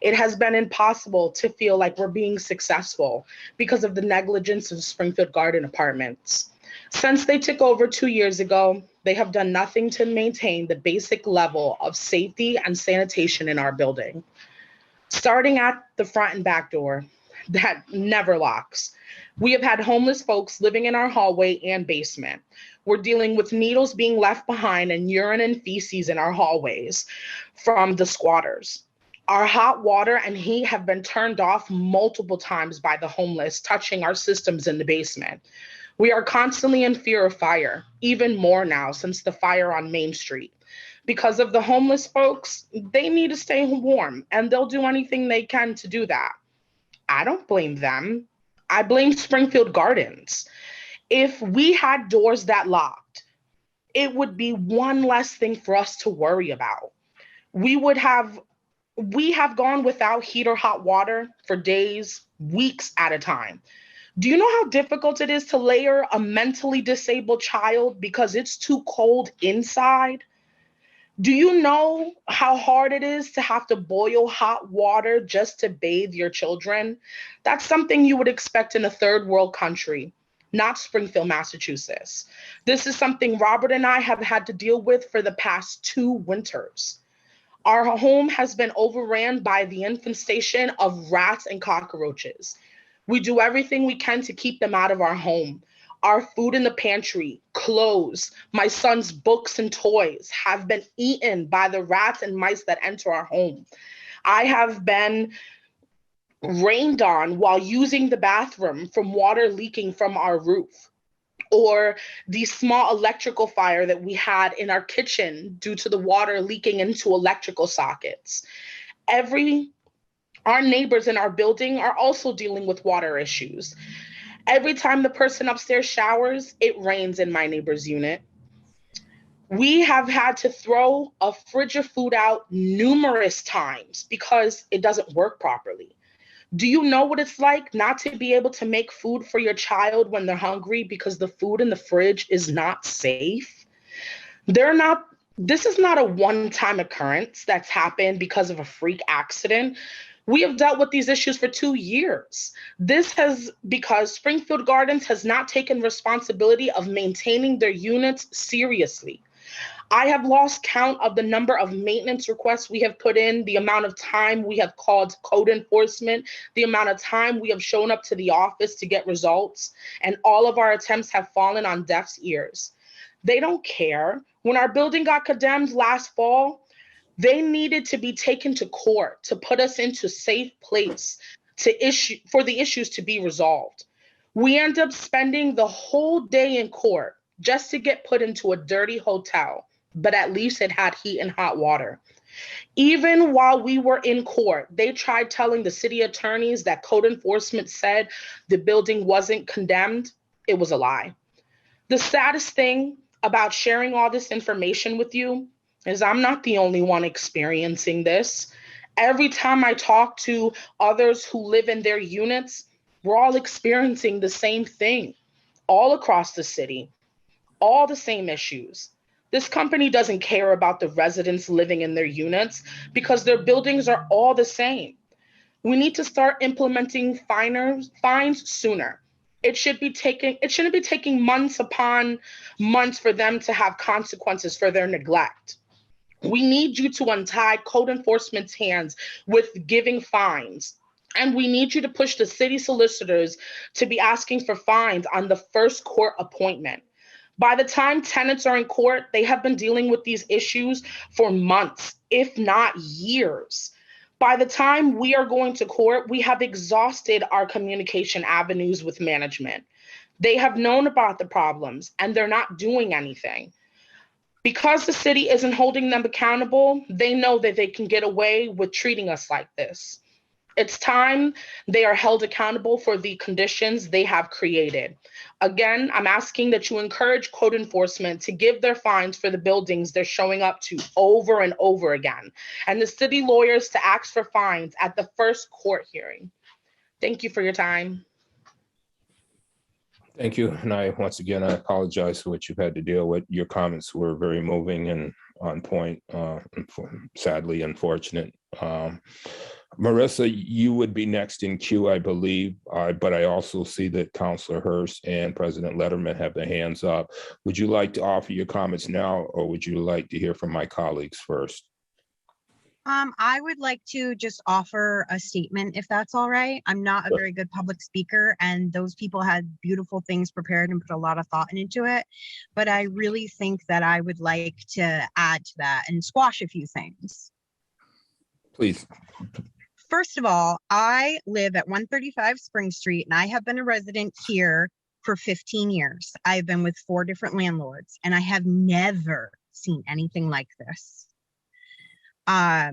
It has been impossible to feel like we're being successful because of the negligence of Springfield Garden Apartments. Since they took over 2 years ago, they have done nothing to maintain the basic level of safety and sanitation in our building. Starting at the front and back door, that never locks. We have had homeless folks living in our hallway and basement. We're dealing with needles being left behind and urine and feces in our hallways from the squatters. Our hot water and heat have been turned off multiple times by the homeless, touching our systems in the basement. We are constantly in fear of fire, even more now since the fire on Main Street. Because of the homeless folks, they need to stay warm, and they'll do anything they can to do that. I don't blame them. I blame Springfield Gardens. If we had doors that locked, it would be one less thing for us to worry about. We have gone without heat or hot water for days, weeks at a time. Do you know how difficult it is to layer a mentally disabled child because it's too cold inside? Do you know how hard it is to have to boil hot water just to bathe your children? That's something you would expect in a third world country, not Springfield, Massachusetts. This is something Robert and I have had to deal with for the past 2 winters. Our home has been overran by the infestation of rats and cockroaches. We do everything we can to keep them out of our home. Our food in the pantry, clothes, my son's books and toys have been eaten by the rats and mice that enter our home. I have been rained on while using the bathroom from water leaking from our roof. or the small electrical fire that we had in our kitchen due to the water leaking into electrical sockets. Our neighbors in our building are also dealing with water issues. Every time the person upstairs showers, it rains in my neighbor's unit. We have had to throw a fridge of food out numerous times because it doesn't work properly. Do you know what it's like not to be able to make food for your child when they're hungry because the food in the fridge is not safe? This is not a one-time occurrence that's happened because of a freak accident. We have dealt with these issues for 2 years. Because Springfield Gardens has not taken responsibility of maintaining their units seriously. I have lost count of the number of maintenance requests we have put in, the amount of time we have called code enforcement, the amount of time we have shown up to the office to get results, and all of our attempts have fallen on deaf ears. They don't care. When our building got condemned last fall, they needed to be taken to court to put us into safe place for the issues to be resolved. We end up spending the whole day in court just to get put into a dirty hotel, but at least it had heat and hot water. Even while we were in court, they tried telling the city attorneys that code enforcement said the building wasn't condemned. It was a lie. The saddest thing about sharing all this information with you is I'm not the only one experiencing this. Every time I talk to others who live in their units, we're all experiencing the same thing all across the city, all the same issues. This company doesn't care about the residents living in their units because their buildings are all the same. We need to start implementing fines sooner. It shouldn't be taking months upon months for them to have consequences for their neglect. We need you to untie code enforcement's hands with giving fines. And we need you to push the city solicitors to be asking for fines on the first court appointment. By the time tenants are in court, they have been dealing with these issues for months, if not years. By the time we are going to court, we have exhausted our communication avenues with management. They have known about the problems and they're not doing anything. Because the city isn't holding them accountable, they know that they can get away with treating us like this. It's time they are held accountable for the conditions they have created. Again, I'm asking that you encourage code enforcement to give their fines for the buildings they're showing up to over and over again, and the city lawyers to ask for fines at the first court hearing. Thank you for your time. Thank you. And once again, I apologize for what you've had to deal with. Your comments were very moving and on point, sadly unfortunate. Marissa, you would be next in queue, I believe, but I also see that Councilor Hurst and President Letterman have their hands up. Would you like to offer your comments now, or would you like to hear from my colleagues first? I would like to just offer a statement, if that's all right. I'm not a very good public speaker, and those people had beautiful things prepared and put a lot of thought into it. But I really think that I would like to add to that and squash a few things. Please. First of all, I live at 135 Spring Street, and I have been a resident here for 15 years. I've been with 4 different landlords, and I have never seen anything like this. I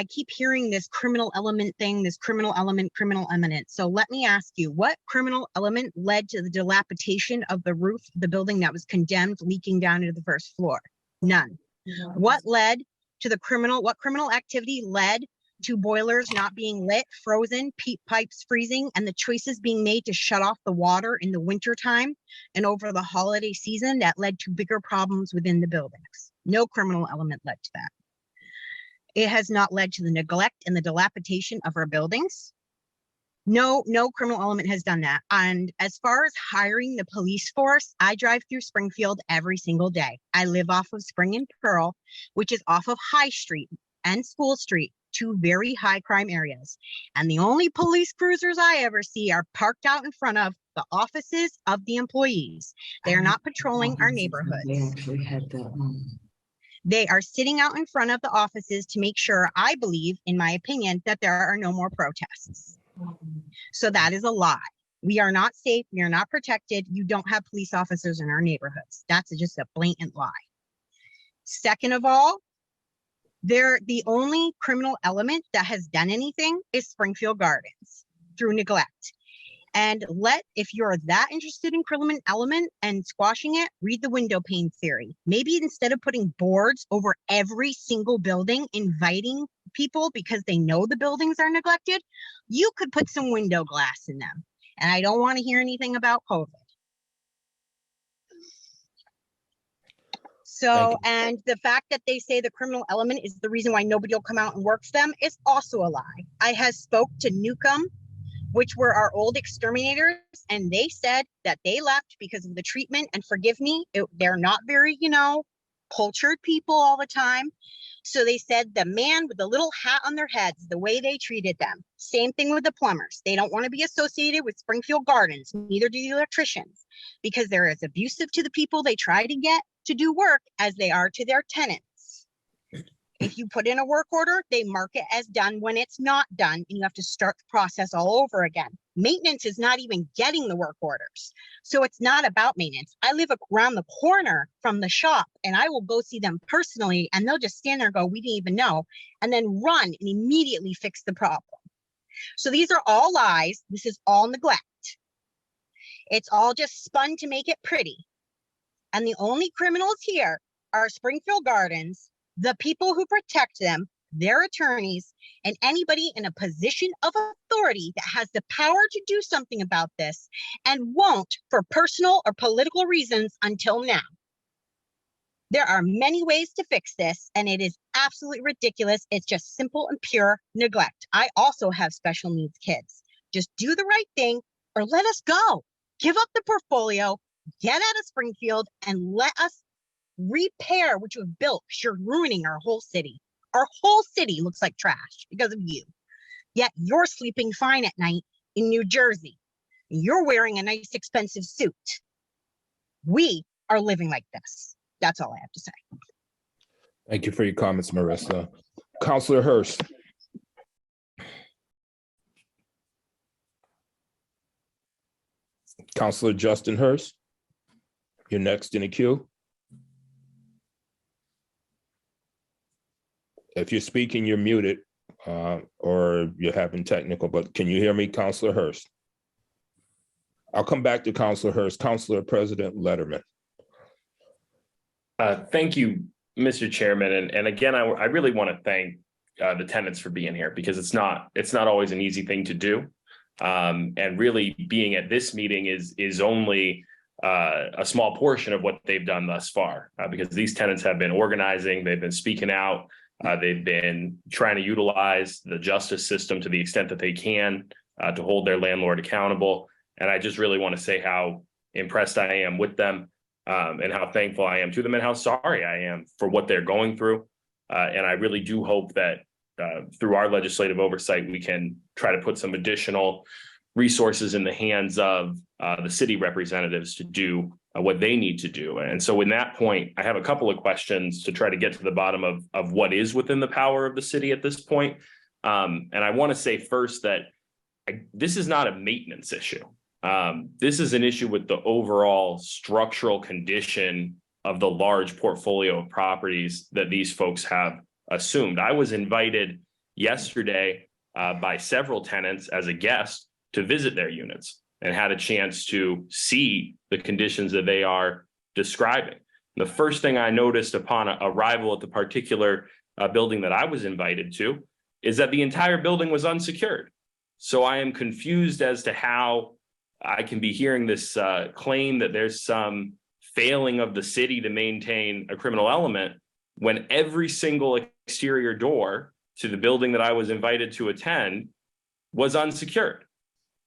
keep hearing this criminal element thing, this criminal element. So let me ask you, what criminal element led to the dilapidation of the roof of the building that was condemned, leaking down into the first floor? None. What criminal activity led to boilers not being lit, frozen, pipes freezing, and the choices being made to shut off the water in the wintertime and over the holiday season that led to bigger problems within the buildings? No criminal element led to that. It has not led to the neglect and the dilapidation of our buildings. No criminal element has done that. And as far as hiring the police force, I drive through Springfield every single day. I live off of Spring and Pearl, which is off of High Street and School Street, 2 very high crime areas. And the only police cruisers I ever see are parked out in front of the offices of the employees. They are not patrolling our neighborhoods. They actually had the They are sitting out in front of the offices to make sure, I believe, in my opinion, that there are no more protests. So that is a lie. We are not safe. We are not protected. You don't have police officers in our neighborhoods. That's just a blatant lie. Second of all, the only criminal element that has done anything is Springfield Gardens through neglect. And if you're that interested in criminal element and squashing it, read the window pane theory. Maybe instead of putting boards over every single building, inviting people because they know the buildings are neglected, you could put some window glass in them. And I don't want to hear anything about COVID. So, and the fact that they say the criminal element is the reason why nobody will come out and work for them is also a lie. I have spoke to Newcomb, which were our old exterminators, and they said that they left because of the treatment. And forgive me, they're not very, cultured people all the time. So they said the man with the little hat on their heads, the way they treated them. Same thing with the plumbers. They don't want to be associated with Springfield Gardens, neither do the electricians, because they're as abusive to the people they try to get to do work as they are to their tenants. If you put in a work order, they mark it as done when it's not done, and you have to start the process all over again. Maintenance is not even getting the work orders. So it's not about maintenance. I live around the corner from the shop, and I will go see them personally, and they'll just stand there and go, we didn't even know, and then run and immediately fix the problem. So these are all lies. This is all neglect. It's all just spun to make it pretty. And the only criminals here are Springfield Gardens, the people who protect them, their attorneys, and anybody in a position of authority that has the power to do something about this and won't for personal or political reasons until now. There are many ways to fix this, and it is absolutely ridiculous. It's just simple and pure neglect. I also have special needs kids. Just do the right thing or let us go. Give up the portfolio, get out of Springfield, and let us repair what you have built, because you're ruining our whole city. Our whole city looks like trash because of you. Yet you're sleeping fine at night in New Jersey. You're wearing a nice, expensive suit. We are living like this. That's all I have to say. Thank you for your comments, Marissa. Councilor Hurst. Councilor Justin Hurst. You're next in the queue. If you're speaking, you're muted, or you're having technical, but can you hear me, Councilor Hurst? I'll come back to Councilor Hurst. Councilor President Letterman. Thank you, Mr. Chairman. And again, I really want to thank the tenants for being here, because it's not always an easy thing to do. And really being at this meeting is only a small portion of what they've done thus far, because these tenants have been organizing, they've been speaking out, they've been trying to utilize the justice system to the extent that they can to hold their landlord accountable. And I just really want to say how impressed I am with them, and how thankful I am to them, and how sorry I am for what they're going through. And I really do hope that through our legislative oversight, we can try to put some additional resources in the hands of the city representatives to do what they need to do. And so in that point, I have a couple of questions to try to get to the bottom of what is within the power of the city at this point. And I want to say first that this is not a maintenance issue. This is an issue with the overall structural condition of the large portfolio of properties that these folks have assumed. I was invited yesterday by several tenants as a guest to visit their units, and had a chance to see the conditions that they are describing. The first thing I noticed upon arrival at the particular building that I was invited to is that the entire building was unsecured. So I am confused as to how I can be hearing this claim that there's some failing of the city to maintain a criminal element when every single exterior door to the building that I was invited to attend was unsecured.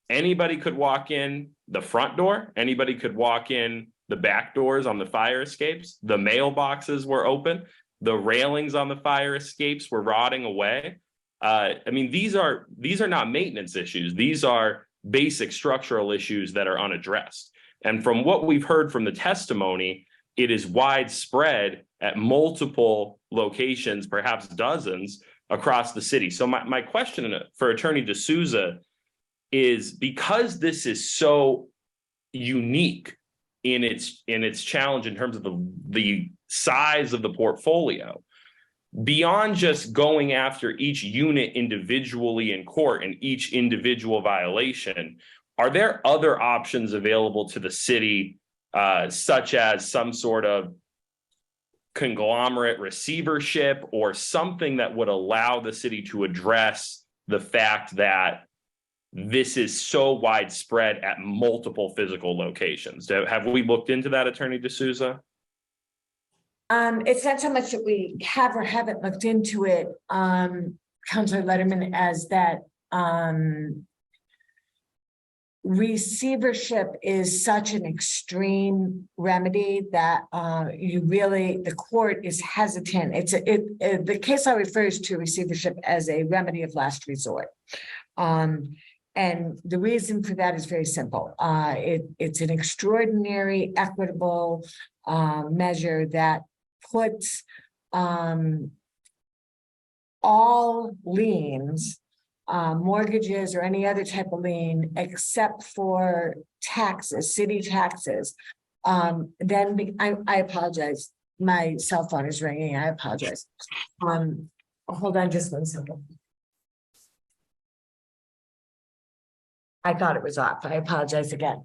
Anybody could walk in the front door. Anybody could walk in the back doors on the fire escapes. The mailboxes were open. The railings on the fire escapes were rotting away. I mean, these are not maintenance issues. These are basic structural issues that are unaddressed. And from what we've heard from the testimony, it is widespread at multiple locations, perhaps dozens across the city. So my question for Attorney D'Souza is because this is so unique in its challenge in terms of the size of the portfolio, beyond just going after each unit individually in court and each individual violation, are there other options available to the city, such as some sort of conglomerate receivership or something that would allow the city to address the fact that this is so widespread at multiple physical locations? Have we looked into that, Attorney D'Souza? It's not so much that we have or haven't looked into it, Councilor Letterman, as that receivership is such an extreme remedy that the court is hesitant. The case law refers to receivership as a remedy of last resort. And the reason for that is very simple. It's an extraordinary, equitable measure that puts all liens, mortgages or any other type of lien, except for taxes, city taxes. Then I apologize. My cell phone is ringing. I apologize. Hold on just 1 second. I thought it was off. I apologize again.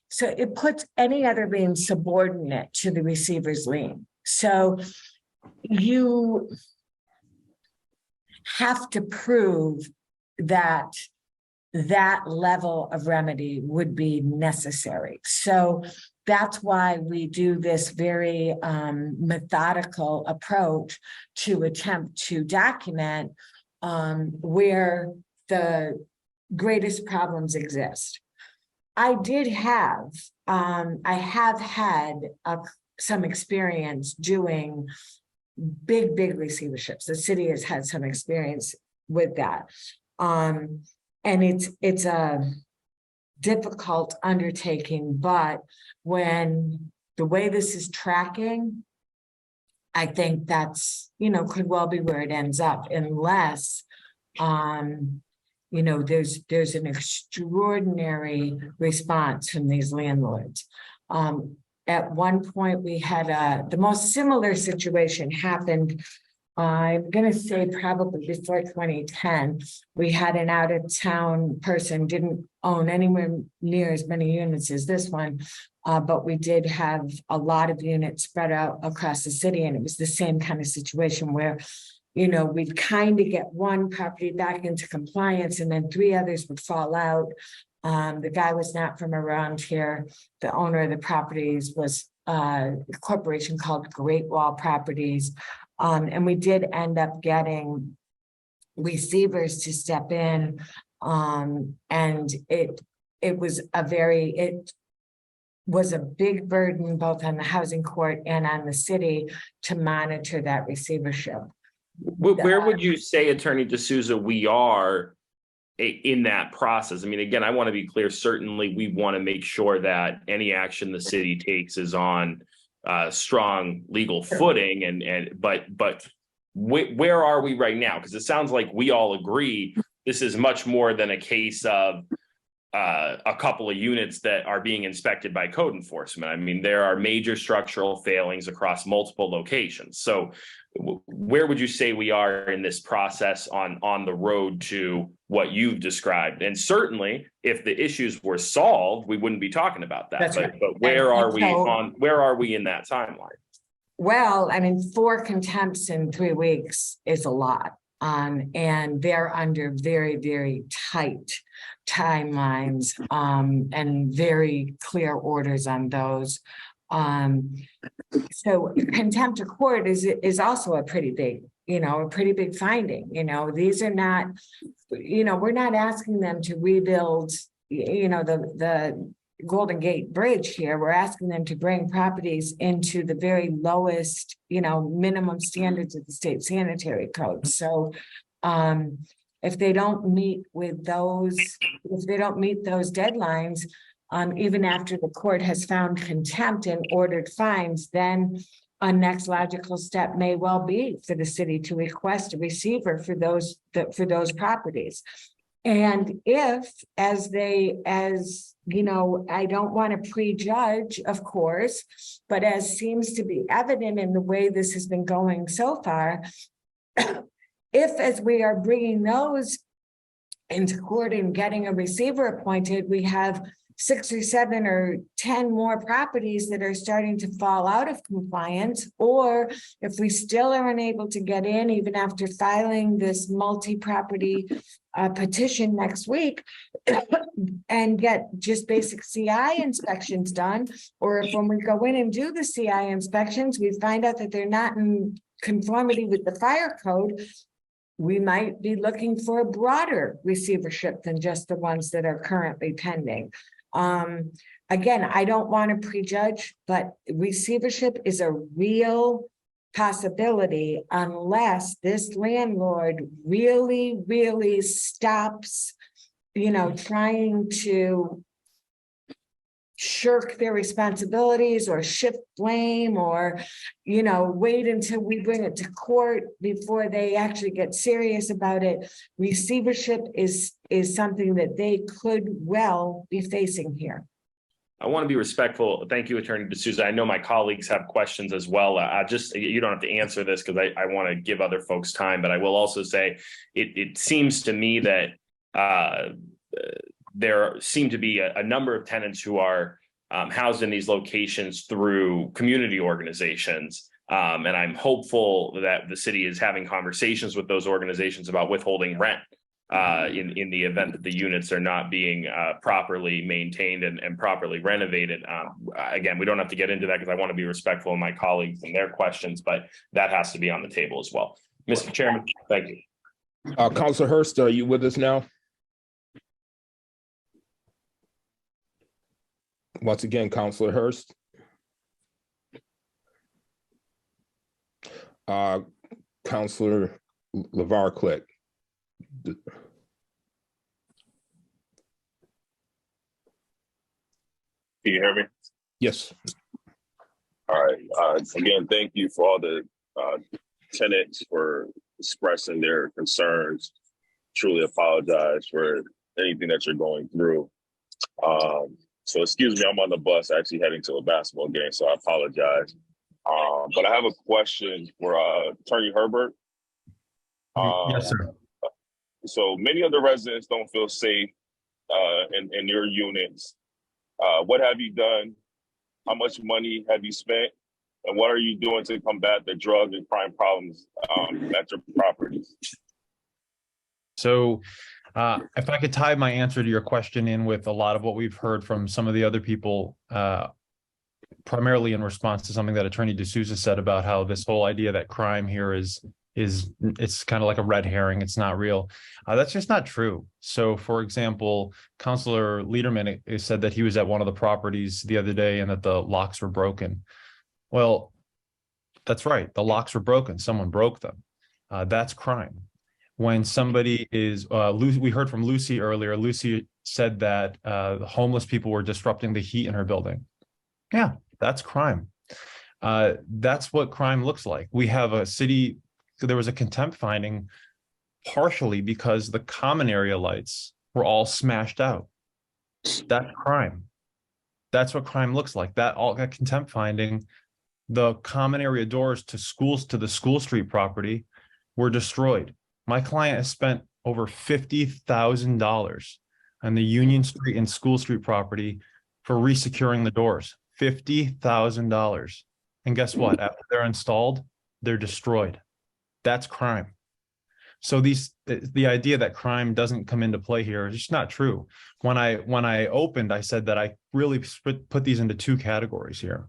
So it puts any other lien subordinate to the receiver's lien. So you have to prove that that level of remedy would be necessary. So that's why we do this very methodical approach to attempt to document where the greatest problems exist. I have had some experience doing big receiverships. The city has had some experience with that. And it's a difficult undertaking, but when the way this is tracking, I think that's, could well be where it ends up, unless there's an extraordinary response from these landlords. At one point we had the most similar situation happened, I'm going to say probably before 2010. We had an out-of-town person, didn't own anywhere near as many units as this one, but we did have a lot of units spread out across the city, and it was the same kind of situation where we'd kind of get one property back into compliance and then 3 others would fall out. The guy was not from around here. The owner of the properties was a corporation called Great Wall Properties. And we did end up getting receivers to step in. And it was a big burden both on the housing court and on the city to monitor that receivership. Where would you say, Attorney D'Souza, we are in that process? I mean, again, I want to be clear. Certainly, we want to make sure that any action the city takes is on strong legal footing. But where are we right now? Because it sounds like we all agree this is much more than a case of a couple of units that are being inspected by code enforcement. I mean, there are major structural failings across multiple locations. So where would you say we are in this process on the road to what you've described? And certainly if the issues were solved, we wouldn't be talking about that. But where are we in that timeline? Well, I mean, 4 contempts in 3 weeks is a lot. And they're under very, very tight timelines and very clear orders on those. So contempt of court is also a pretty big, finding. These are not, we're not asking them to rebuild, the Golden Gate Bridge here. We're asking them to bring properties into the very lowest, minimum standards of the state sanitary code. So if they don't meet those deadlines, even after the court has found contempt and ordered fines, then a next logical step may well be for the city to request a receiver for those properties. And if, as you know, I don't want to prejudge, of course, but as seems to be evident in the way this has been going so far, if as we are bringing those into court and getting a receiver appointed, we have 6 or 7 or 10 more properties that are starting to fall out of compliance, or if we still are unable to get in even after filing this multi-property petition next week and get just basic CI inspections done, or if when we go in and do the CI inspections, we find out that they're not in conformity with the fire code, we might be looking for a broader receivership than just the ones that are currently pending. Again, I don't want to prejudge, but receivership is a real possibility unless this landlord really, really stops, you know, trying to shirk their responsibilities or shift blame, or, you know, wait until we bring it to court before they actually get serious about it. Receivership is something that they could well be facing here. I want to be respectful. Thank you, Attorney D'Souza. I know my colleagues have questions as well. You don't have to answer this because I want to give other folks time, but I will also say it seems to me that there seem to be a number of tenants who are housed in these locations through community organizations. And I'm hopeful that the city is having conversations with those organizations about withholding rent in the event that the units are not being properly maintained and properly renovated. Again, we don't have to get into that because I want to be respectful of my colleagues and their questions, but that has to be on the table as well. Mr. Chairman, thank you. Councilor Hurst, are you with us now? Once again, Councilor Hurst. Councilor LeVar Click. Can you hear me? Yes. All right. Again, thank you for all the tenants for expressing their concerns. Truly apologize for anything that you're going through. So excuse me, I'm on the bus actually heading to a basketball game, so I apologize. But I have a question for Attorney Herbert. Yes, sir. So many of the residents don't feel safe in your units. What have you done? How much money have you spent? And what are you doing to combat the drug and crime problems at your properties? So if I could tie my answer to your question in with a lot of what we've heard from some of the other people, primarily in response to something that Attorney D'Souza said about how this whole idea that crime here is it's kind of like a red herring, it's not real. That's just not true. So for example, Councilor Liederman said that he was at one of the properties the other day and that the locks were broken. Well, that's right, the locks were broken, someone broke them. That's crime. When somebody is, we heard from Lucy earlier, Lucy said that the homeless people were disrupting the heat in her building. Yeah, that's crime. That's what crime looks like. We have a city, there was a contempt finding partially because the common area lights were all smashed out. That's crime. That's what crime looks like. That contempt finding, the common area doors to schools, to the School Street property were destroyed. My client has spent over $50,000 on the Union Street and School Street property for resecuring the doors. $50,000. And guess what? After they're installed, they're destroyed. That's crime. So the idea that crime doesn't come into play here is just not true. When I opened, I said that I really put these into 2 categories here.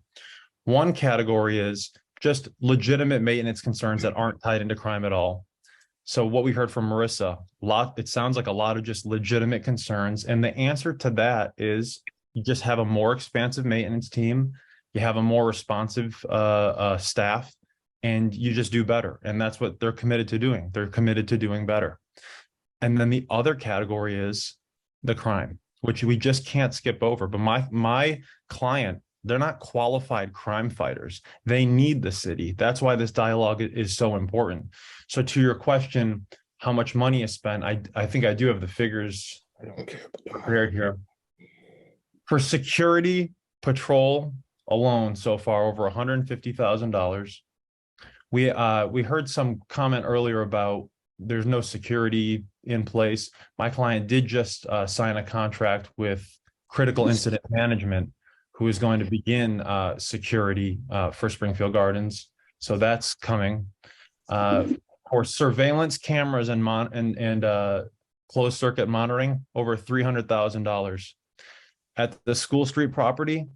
One category is just legitimate maintenance concerns that aren't tied into crime at all. So what we heard from Marissa, it sounds like a lot of just legitimate concerns. And the answer to that is you just have a more expansive maintenance team. You have a more responsive staff, and you just do better. And that's what they're committed to doing. They're committed to doing better. And then the other category is the crime, which we just can't skip over. But my client, they're not qualified crime fighters. They need the city. That's why this dialogue is so important. So to your question, how much money is spent. I think I do have the figures prepared here. For security patrol alone so far, over $150,000. We heard some comment earlier about there's no security in place. My client did just sign a contract with Critical Incident Management, who is going to begin security for Springfield Gardens. So that's coming. For surveillance cameras and closed circuit monitoring, over $300,000. At the School Street property,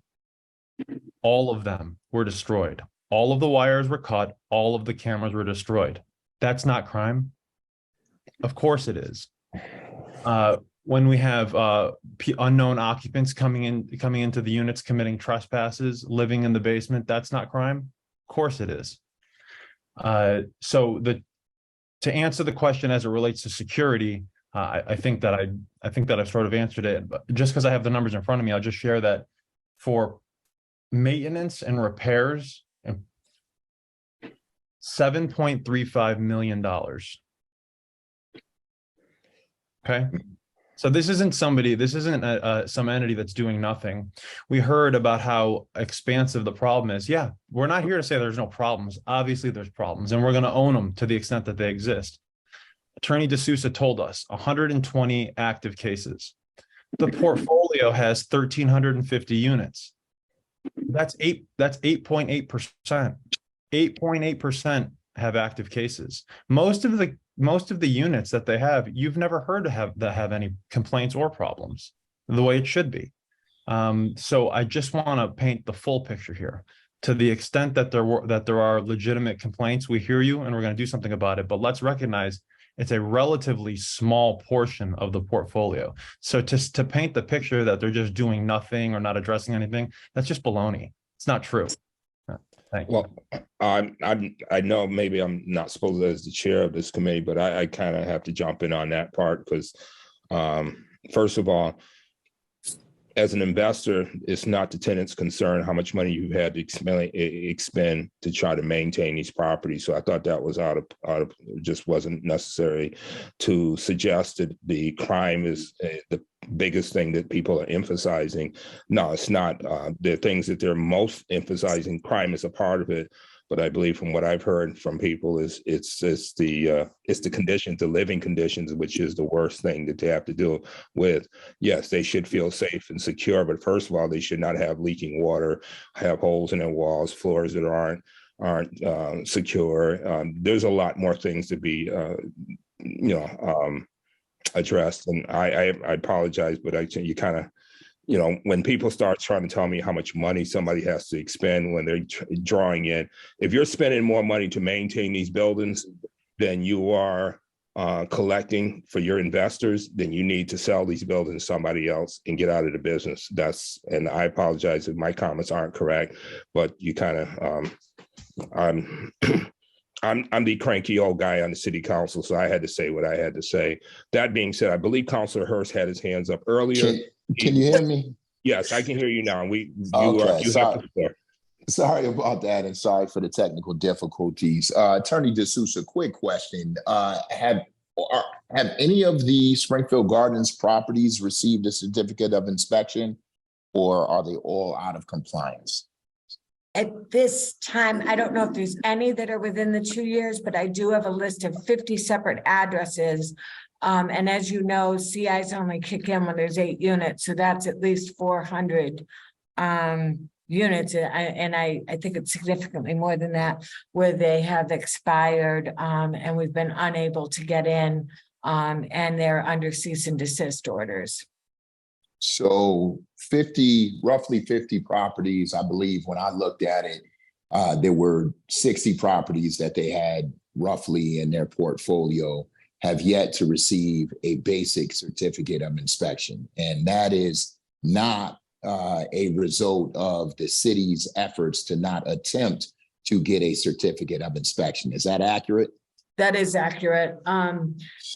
all of them were destroyed. All of the wires were cut. All of the cameras were destroyed. That's not crime. Of course it is. When we have unknown occupants coming into the units, committing trespasses, living in the basement, that's not crime. Of course it is. To answer the question as it relates to security, I think that I've sort of answered it. But just because I have the numbers in front of me, I'll just share that for maintenance and repairs, $7.35 million. Okay. So this isn't some entity that's doing nothing. We heard about how expansive the problem is. Yeah, we're not here to say there's no problems. Obviously there's problems, and we're going to own them to the extent that they exist. Attorney D'Souza told us 120 active cases. The portfolio has 1,350 units. That's 8.8%. 8.8% have active cases. Most of the units that they have, you've never heard that have any complaints or problems the way it should be. So I just want to paint the full picture here. To the extent that there are legitimate complaints, we hear you and we're going to do something about it. But let's recognize it's a relatively small portion of the portfolio. So to paint the picture that they're just doing nothing or not addressing anything, that's just baloney. It's not true. Thank you. Well, I know maybe I'm not supposed to as the chair of this committee, but I kind of have to jump in on that part because, first of all, as an investor, it's not the tenant's concern how much money you've had to expend to try to maintain these properties. So I thought that was out of just wasn't necessary to suggest that the crime is the biggest thing that people are emphasizing. No, it's not. There are things that they're most emphasizing. Crime is a part of it. But I believe from what I've heard from people is it's the conditions, the living conditions, which is the worst thing that they have to deal with. Yes, they should feel safe and secure, but first of all, they should not have leaking water, have holes in their walls, floors that aren't secure. There's a lot more things to be addressed. And I apologize, but you kind of, when people start trying to tell me how much money somebody has to expend when they're drawing in, if you're spending more money to maintain these buildings than you are collecting for your investors, then you need to sell these buildings to somebody else and get out of the business. And I apologize if my comments aren't correct, but you kind of, I'm the cranky old guy on the city council, so I had to say what I had to say. That being said, I believe Councilor Hurst had his hands up earlier. Can you hear me? Yes, I can hear you now. Sorry about that, and sorry for the technical difficulties. Attorney D'Souza, quick question: Have any of the Springfield Gardens properties received a certificate of inspection, or are they all out of compliance? At this time, I don't know if there's any that are within the 2 years, but I do have a list of 50 separate addresses. And as you know, CIs only kick in when there's 8 units. So that's at least 400 units. And I think it's significantly more than that, where they have expired and we've been unable to get in and they're under cease and desist orders. So roughly 50 properties, I believe when I looked at it, there were 60 properties that they had roughly in their portfolio have yet to receive a basic certificate of inspection. And that is not a result of the city's efforts to not attempt to get a certificate of inspection. Is that accurate? That is accurate.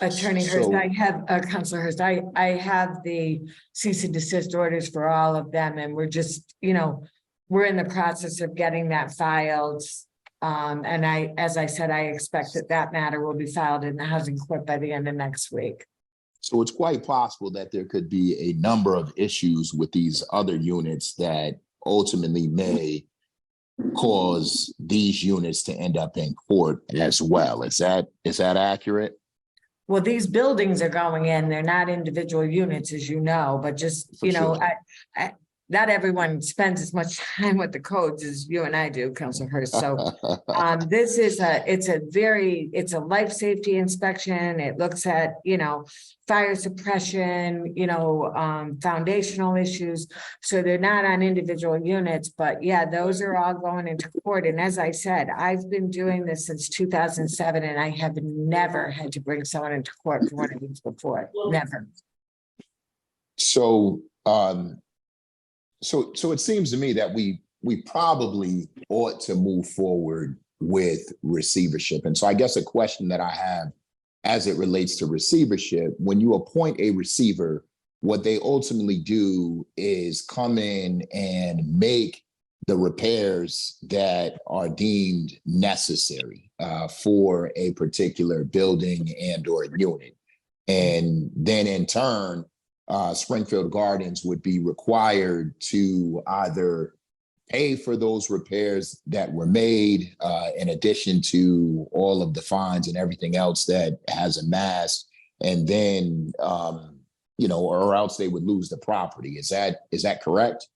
Attorney Hurst, I have, Councilor Hurst, I have the cease and desist orders for all of them. And we're just, we're in the process of getting that filed And as I said, I expect that matter will be filed in the housing court by the end of next week. So it's quite possible that there could be a number of issues with these other units that ultimately may cause these units to end up in court as well. Is that accurate? Well, these buildings are going in, they're not individual units, as you know, but just, you know, not everyone spends as much time with the codes as you and I do, Councilor Hurst. So this is it's a life safety inspection. It looks at, you know, fire suppression, you know, foundational issues. So they're not on individual units, but yeah, those are all going into court. And as I said, I've been doing this since 2007, and I have never had to bring someone into court for one of these before, never. So, so it seems to me that we probably ought to move forward with receivership. And so I guess a question that I have as it relates to receivership, when you appoint a receiver, what they ultimately do is come in and make the repairs that are deemed necessary for a particular building and or unit. And then in turn, Springfield Gardens would be required to either pay for those repairs that were made, in addition to all of the fines and everything else that has amassed, and then, you know, or else they would lose the property. Is that correct?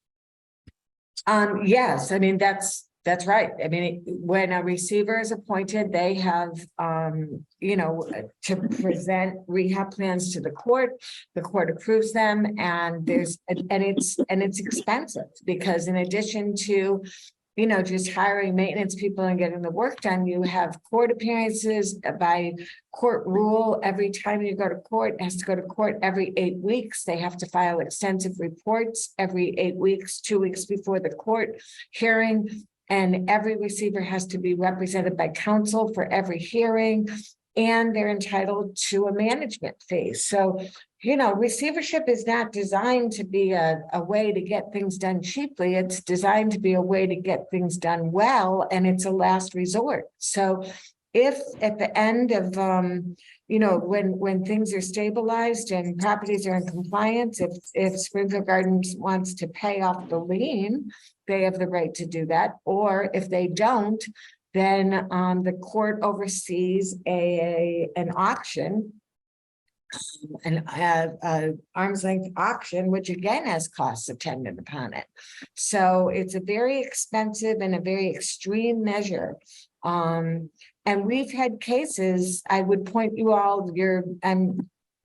Yes, I mean, that's right. I mean, when a receiver is appointed, they have, you know, to present rehab plans to the court approves them, and it's expensive, because in addition to, you know, just hiring maintenance people and getting the work done, you have court appearances by court rule. Every time you go to court, it has to go to court every 8 weeks. They have to file extensive reports every 8 weeks, 2 weeks before the court hearing. And every receiver has to be represented by counsel for every hearing, and they're entitled to a management fee. So, you know, receivership is not designed to be a way to get things done cheaply. It's designed to be a way to get things done well, and it's a last resort. So if at the end of, you know, when things are stabilized and properties are in compliance, if Springfield Gardens wants to pay off the lien, they have the right to do that. Or if they don't, then the court oversees an auction, an arm's length auction, which again has costs attendant upon it. So it's a very expensive and a very extreme measure. And we've had cases, I would point you all,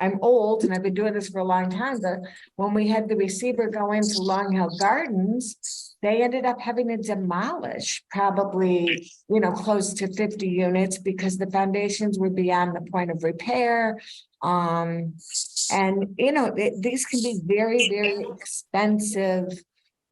I'm old and I've been doing this for a long time, but when we had the receiver go into Long Hill Gardens, they ended up having to demolish probably, you know, close to 50 units because the foundations were beyond the point of repair. And, you know, these can be very, very expensive.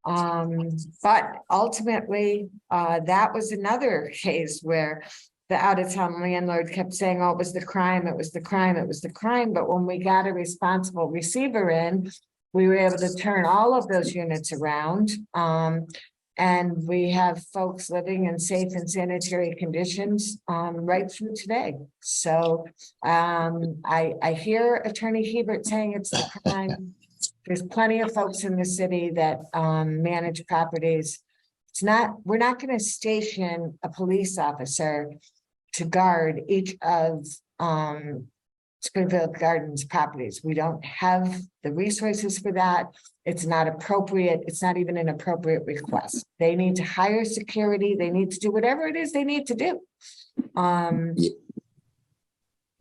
But ultimately, that was another case where the out-of-town landlord kept saying, oh, it was the crime, it was the crime, it was the crime. But when we got a responsible receiver in, we were able to turn all of those units around. And we have folks living in safe and sanitary conditions right through today. So I hear Attorney Hebert saying it's the crime. There's plenty of folks in the city that manage properties. We're not going to station a police officer to guard each of Springfield Gardens properties. We don't have the resources for that. It's not appropriate. It's not even an appropriate request. They need to hire security. They need to do whatever it is they need to do.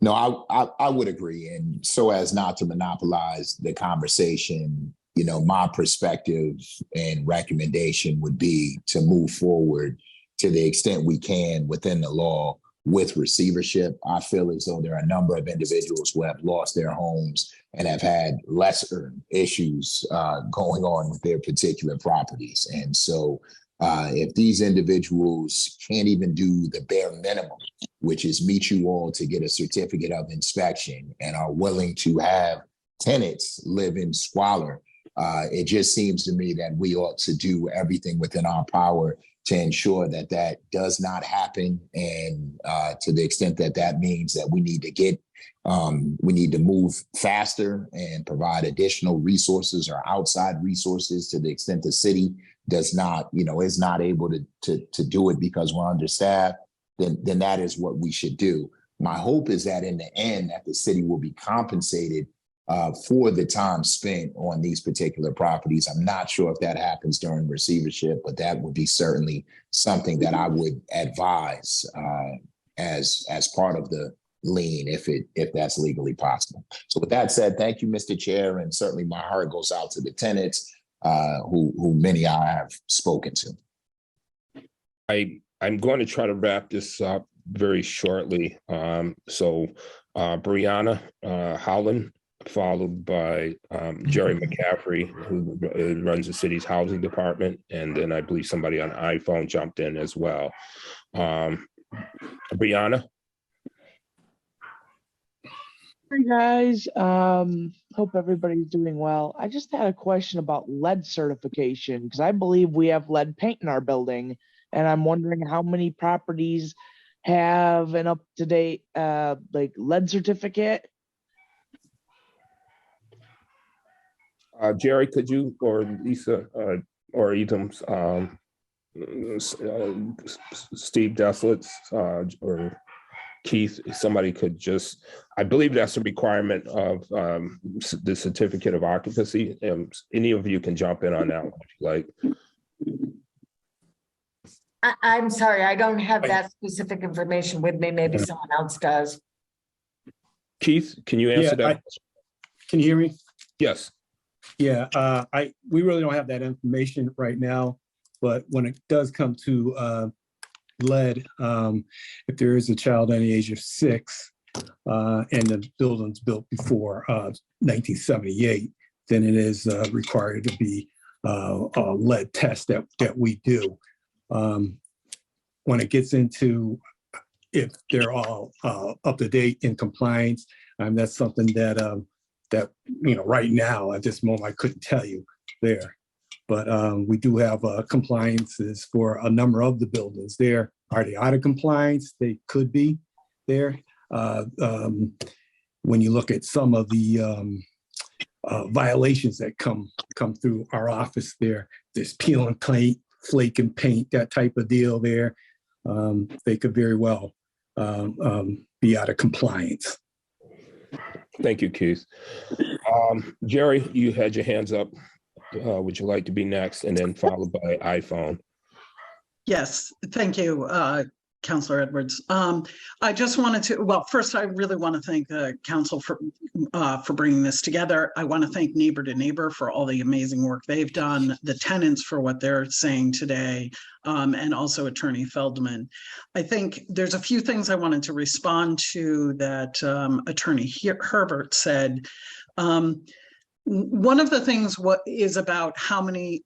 No, I would agree. And so as not to monopolize the conversation, you know, my perspective and recommendation would be to move forward to the extent we can within the law with receivership. I feel as though there are a number of individuals who have lost their homes and have had lesser issues going on with their particular properties. And so if these individuals can't even do the bare minimum, which is meet you all to get a certificate of inspection, and are willing to have tenants live in squalor, it just seems to me that we ought to do everything within our power to ensure that that does not happen. And to the extent that that means that we need to move faster and provide additional resources or outside resources to the extent the city does not, is not able to do it because we're understaffed, then that is what we should do. My hope is that in the end that the city will be compensated for the time spent on these particular properties. I'm not sure if that happens during receivership, but that would be certainly something that I would advise as part of the lien if that's legally possible. So with that said, thank you, Mr. Chair, and certainly my heart goes out to the tenants who many I have spoken to. I'm going to try to wrap this up very shortly. So Brianna Howland, followed by Jerry McCaffrey, who runs the city's housing department. And then I believe somebody on iPhone jumped in as well. Brianna? Hey guys, hope everybody's doing well. I just had a question about lead certification because I believe we have lead paint in our building, and I'm wondering how many properties have an up-to-date lead certificate. Jerry, could you, or Lisa, or even Steve Deslitz, or Keith, somebody could just, I believe that's a requirement of the certificate of occupancy. Any of you can jump in on that one if you like. I'm sorry, I don't have that specific information with me. Maybe someone else does. Keith, can you answer that? Can you hear me? Yes. Yeah, we really don't have that information right now, but when it does come to lead, if there is a child under the age of 6 and the building's built before 1978, then it is required to be a lead test that we do. When it gets into if they're all up to date in compliance, that's something that right now at this moment I couldn't tell you there. But we do have compliances for a number of the buildings there. Are they out of compliance? They could be there. When you look at some of the violations that come through our office there, there's peel and paint, flake and paint, that type of deal there. They could very well be out of compliance. Thank you, Keith. Jerry, you had your hands up. Would you like to be next? And then followed by iPhone. Yes, thank you, Councilor Edwards. I just wanted to, well, first, I really want to thank the council for bringing this together. I want to thank Neighbor to Neighbor for all the amazing work they've done, the tenants for what they're saying today, and also Attorney Feldman. I think there's a few things I wanted to respond to that Attorney Herbert said. One of the things is about how many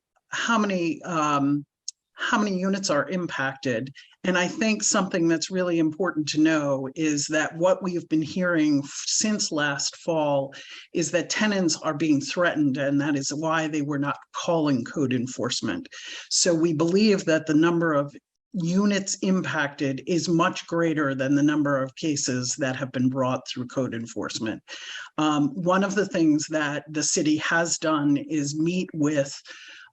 units are impacted. And I think something that's really important to know is that what we've been hearing since last fall is that tenants are being threatened, and that is why they were not calling code enforcement. So we believe that the number of units impacted is much greater than the number of cases that have been brought through code enforcement. One of the things that the city has done is meet with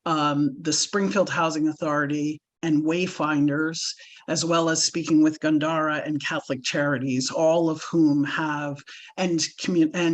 the Springfield Housing Authority and Wayfinders, as well as speaking with Gandara and Catholic Charities, all of whom have, and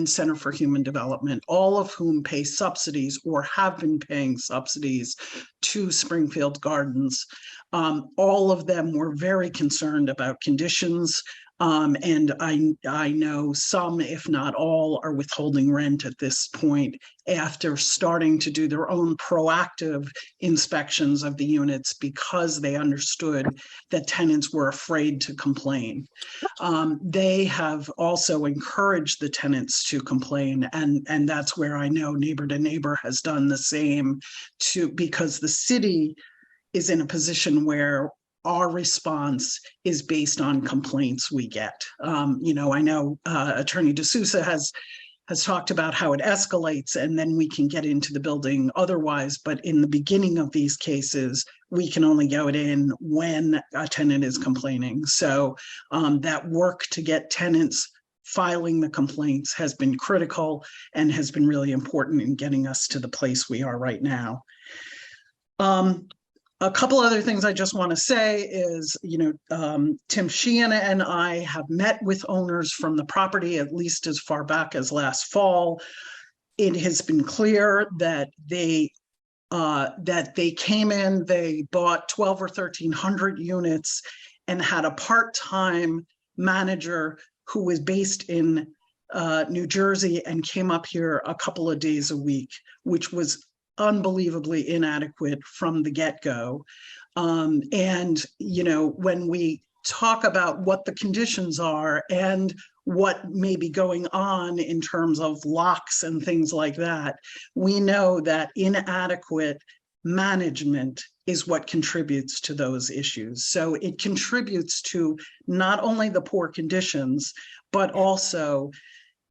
Center for Human Development, all of whom pay subsidies or have been paying subsidies to Springfield Gardens. All of them were very concerned about conditions. And I know some, if not all, are withholding rent at this point after starting to do their own proactive inspections of the units because they understood that tenants were afraid to complain. They have also encouraged the tenants to complain, and that's where I know Neighbor to Neighbor has done the same because the city is in a position where our response is based on complaints we get. I know Attorney D'Souza has talked about how it escalates and then we can get into the building otherwise. But in the beginning of these cases, we can only go in when a tenant is complaining. So that work to get tenants filing the complaints has been critical and has been really important in getting us to the place we are right now. A couple other things I just want to say is, Tim Sheehan and I have met with owners from the property at least as far back as last fall. It has been clear that they came in, they bought 1,200 or 1,300 units and had a part-time manager who was based in New Jersey and came up here a couple of days a week, which was unbelievably inadequate from the get-go. And, when we talk about what the conditions are and what may be going on in terms of locks and things like that, we know that inadequate management is what contributes to those issues. So it contributes to not only the poor conditions, but also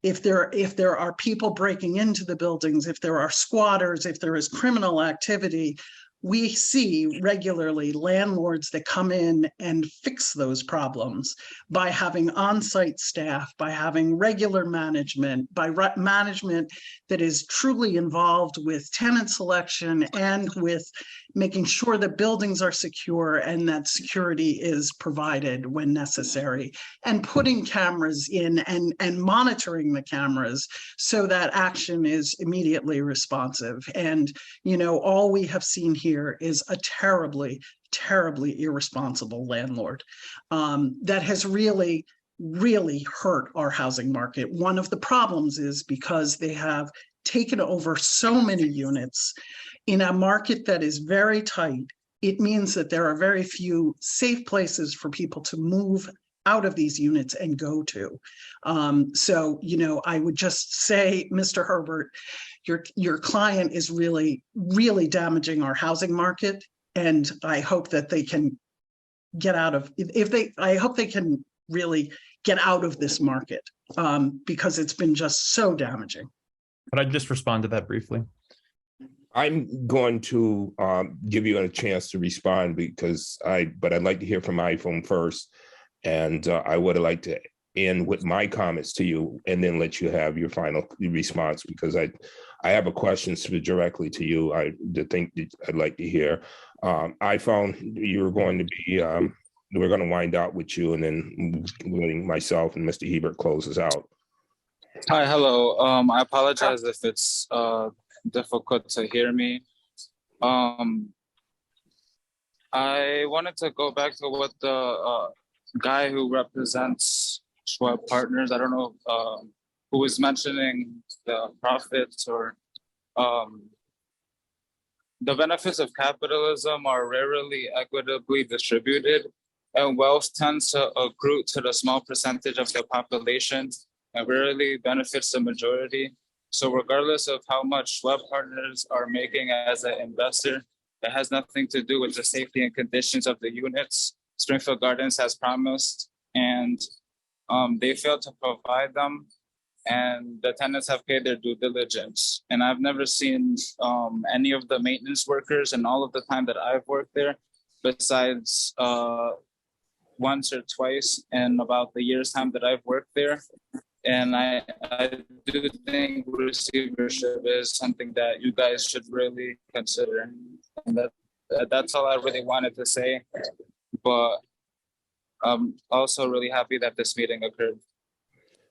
if there are people breaking into the buildings, if there are squatters, if there is criminal activity, we see regularly landlords that come in and fix those problems by having on-site staff, by having regular management, by management that is truly involved with tenant selection and with making sure that buildings are secure and that security is provided when necessary, and putting cameras in and monitoring the cameras so that action is immediately responsive. And, all we have seen here is a terribly, terribly irresponsible landlord that has really hurt our housing market. One of the problems is because they have taken over so many units in a market that is very tight. It means that there are very few safe places for people to move out of these units and go to. So, I would just say, Mr. Herbert, your client is really, really damaging our housing market. And I hope that they can get out of, I hope they can really get out of this market because it's been just so damaging. Could I just respond to that briefly? I'm going to give you a chance to respond but I'd like to hear from iPhone first. And I would like to end with my comments to you and then let you have your final response, because I have a question directly to you. I'd like to hear. iPhone, you're going to be, we're going to wind out with you and then letting myself and Mr. Hebert close us out. Hi, hello. I apologize if it's difficult to hear me. I wanted to go back to what the guy who represents Schwab Partners, I don't know who was mentioning the profits or the benefits of capitalism are rarely equitably distributed, and wealth tends to accrue to the small percentage of the population and rarely benefits the majority. So regardless of how much Schwab Partners are making as an investor, it has nothing to do with the safety and conditions of the units Springfield Gardens has promised, and they failed to provide them, and the tenants have paid their due diligence. And I've never seen any of the maintenance workers in all of the time that I've worked there, besides once or twice in about the year's time that I've worked there. And I do think receivership is something that you guys should really consider. And that's all I really wanted to say. But I'm also really happy that this meeting occurred.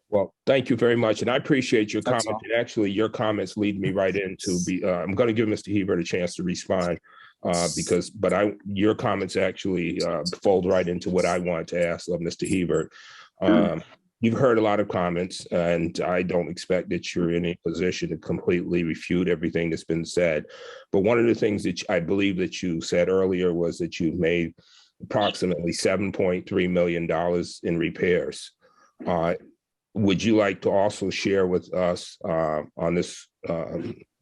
Well, thank you very much. And I appreciate your comments. And actually, your comments lead me right into I'm going to give Mr. Hebert a chance to respond your comments actually fold right into what I want to ask of Mr. Hebert. You've heard a lot of comments, and I don't expect that you're in a position to completely refute everything that's been said. But one of the things that I believe that you said earlier was that you've made approximately $7.3 million in repairs. Would you like to also share with us on this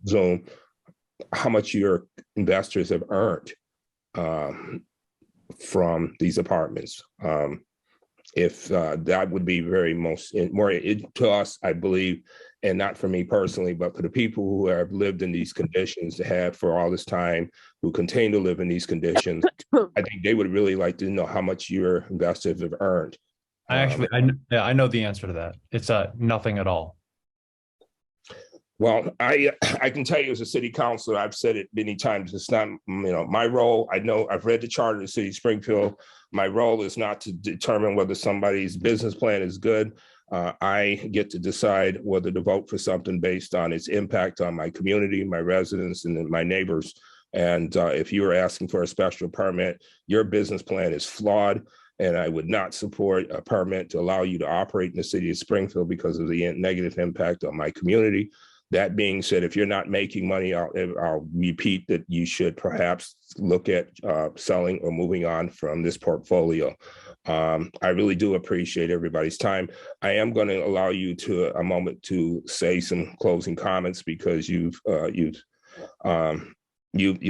Zoom how much your investors have earned from these apartments? If that would be more to us, I believe, and not for me personally, but for the people who have lived in these conditions, that have for all this time, who continue to live in these conditions, I think they would really like to know how much your investors have earned. I know the answer to that. It's nothing at all. Well, I can tell you as a city councilor, I've said it many times, it's not, my role. I know I've read the charter of the city of Springfield. My role is not to determine whether somebody's business plan is good. I get to decide whether to vote for something based on its impact on my community, my residents, and my neighbors. And if you are asking for a special permit, your business plan is flawed. And I would not support a permit to allow you to operate in the city of Springfield because of the negative impact on my community. That being said, if you're not making money, I'll repeat that you should perhaps look at selling or moving on from this portfolio. I really do appreciate everybody's time. I am going to allow you to a moment to say some closing comments, because you've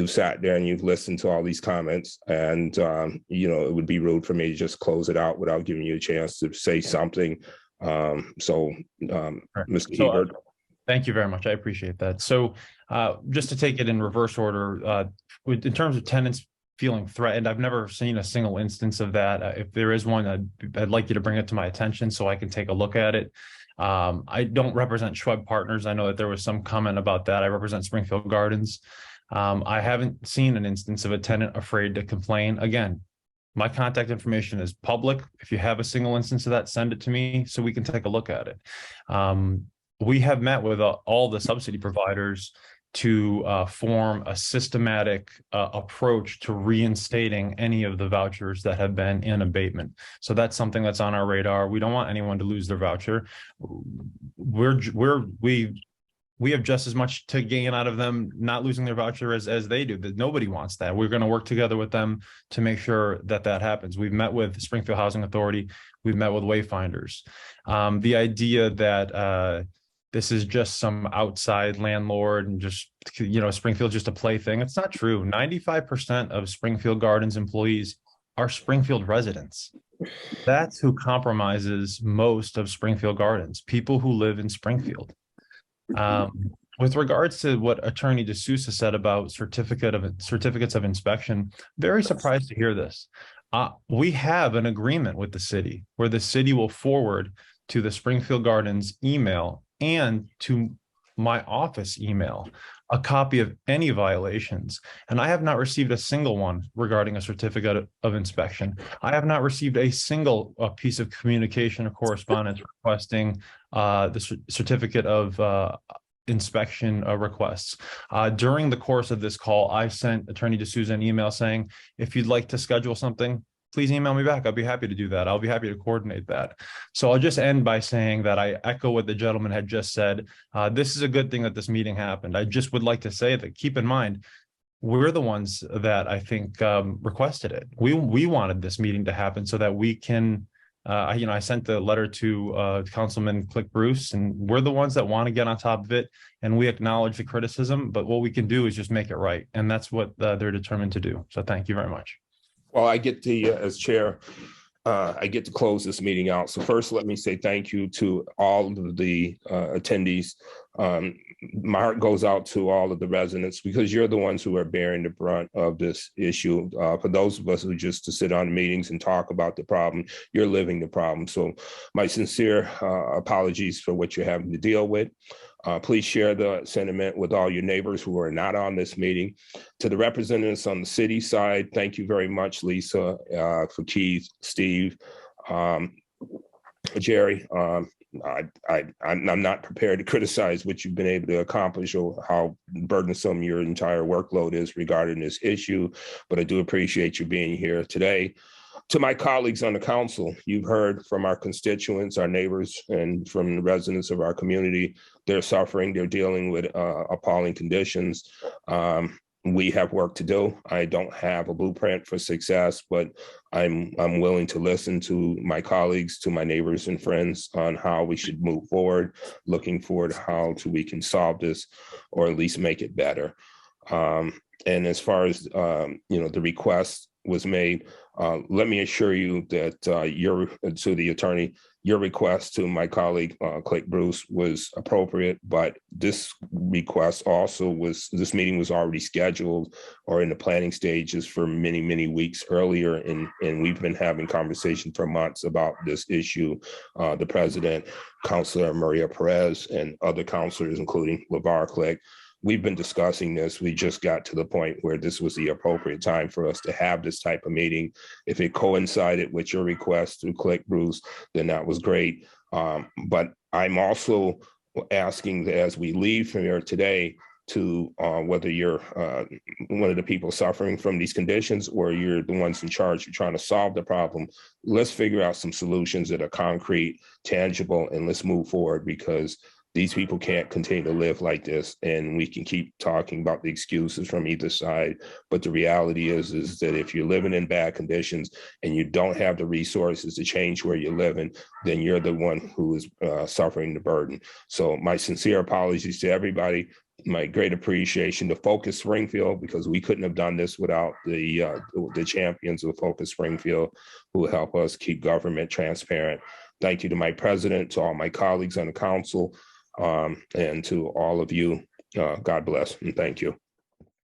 sat there and you've listened to all these comments, and it would be rude for me to just close it out without giving you a chance to say something. Mr. Hebert. Thank you very much. I appreciate that. So just to take it in reverse order, in terms of tenants feeling threatened, I've never seen a single instance of that. If there is one, I'd like you to bring it to my attention so I can take a look at it. I don't represent Schweb Partners. I know that there was some comment about that. I represent Springfield Gardens. I haven't seen an instance of a tenant afraid to complain. Again, my contact information is public. If you have a single instance of that, send it to me so we can take a look at it. We have met with all the subsidy providers to form a systematic approach to reinstating any of the vouchers that have been in abatement. So that's something that's on our radar. We don't want anyone to lose their voucher. We have just as much to gain out of them not losing their voucher as they do. That nobody wants that. We're going to work together with them to make sure that that happens. We've met with Springfield Housing Authority. We've met with Wayfinders. The idea that this is just some outside landlord and just, Springfield just a plaything. It's not true. 95% of Springfield Gardens employees are Springfield residents. That's who compromises most of Springfield Gardens, people who live in Springfield. With regards to what Attorney D'Souza said about certificates of inspection, very surprised to hear this. We have an agreement with the city where the city will forward to the Springfield Gardens email and to my office email a copy of any violations. And I have not received a single one regarding a certificate of inspection. I have not received a single piece of communication or correspondence requesting the certificate of inspection requests. During the course of this call, I sent Attorney D'Souza an email saying, if you'd like to schedule something, please email me back. I'll be happy to do that. I'll be happy to coordinate that. So I'll just end by saying that I echo what the gentleman had just said. This is a good thing that this meeting happened. I just would like to say that keep in mind, we're the ones that I think requested it. We wanted this meeting to happen so that we can, I sent the letter to Councilman Click Bruce, and we're the ones that want to get on top of it. And we acknowledge the criticism, but what we can do is just make it right. And that's what they're determined to do. So thank you very much. Well, I get to, as chair, I get to close this meeting out. So first, let me say thank you to all of the attendees. My heart goes out to all of the residents, because you're the ones who are bearing the brunt of this issue. For those of us who just to sit on meetings and talk about the problem, you're living the problem. So my sincere apologies for what you're having to deal with. Please share the sentiment with all your neighbors who are not on this meeting. To the representatives on the city side, thank you very much, Lisa, for Keith, Steve, Jerry. I'm not prepared to criticize what you've been able to accomplish or how burdensome your entire workload is regarding this issue, but I do appreciate you being here today. To my colleagues on the council, you've heard from our constituents, our neighbors, and from the residents of our community. They're suffering, they're dealing with appalling conditions. We have work to do. I don't have a blueprint for success, but I'm willing to listen to my colleagues, to my neighbors and friends on how we should move forward, looking forward to how we can solve this or at least make it better. And as far as the request was made. Let me assure you that to the attorney, your request to my colleague, Click Bruce, was appropriate, but this request also this meeting was already scheduled or in the planning stages for many, many weeks earlier. And we've been having conversation for months about this issue. The president, Councilor Maria Perez, and other councilors, including LeVar Click, we've been discussing this. We just got to the point where this was the appropriate time for us to have this type of meeting. If it coincided with your request to Click Bruce, then that was great. But I'm also asking that as we leave from here today, to whether you're one of the people suffering from these conditions or you're the ones in charge of trying to solve the problem, let's figure out some solutions that are concrete, tangible, and let's move forward, because these people can't continue to live like this. And we can keep talking about the excuses from either side. But the reality is that if you're living in bad conditions and you don't have the resources to change where you're living, then you're the one who is suffering the burden. So my sincere apologies to everybody. My great appreciation to Focus Springfield, because we couldn't have done this without the champions of Focus Springfield who help us keep government transparent. Thank you to my president, to all my colleagues on the council, and to all of you. God bless and thank you.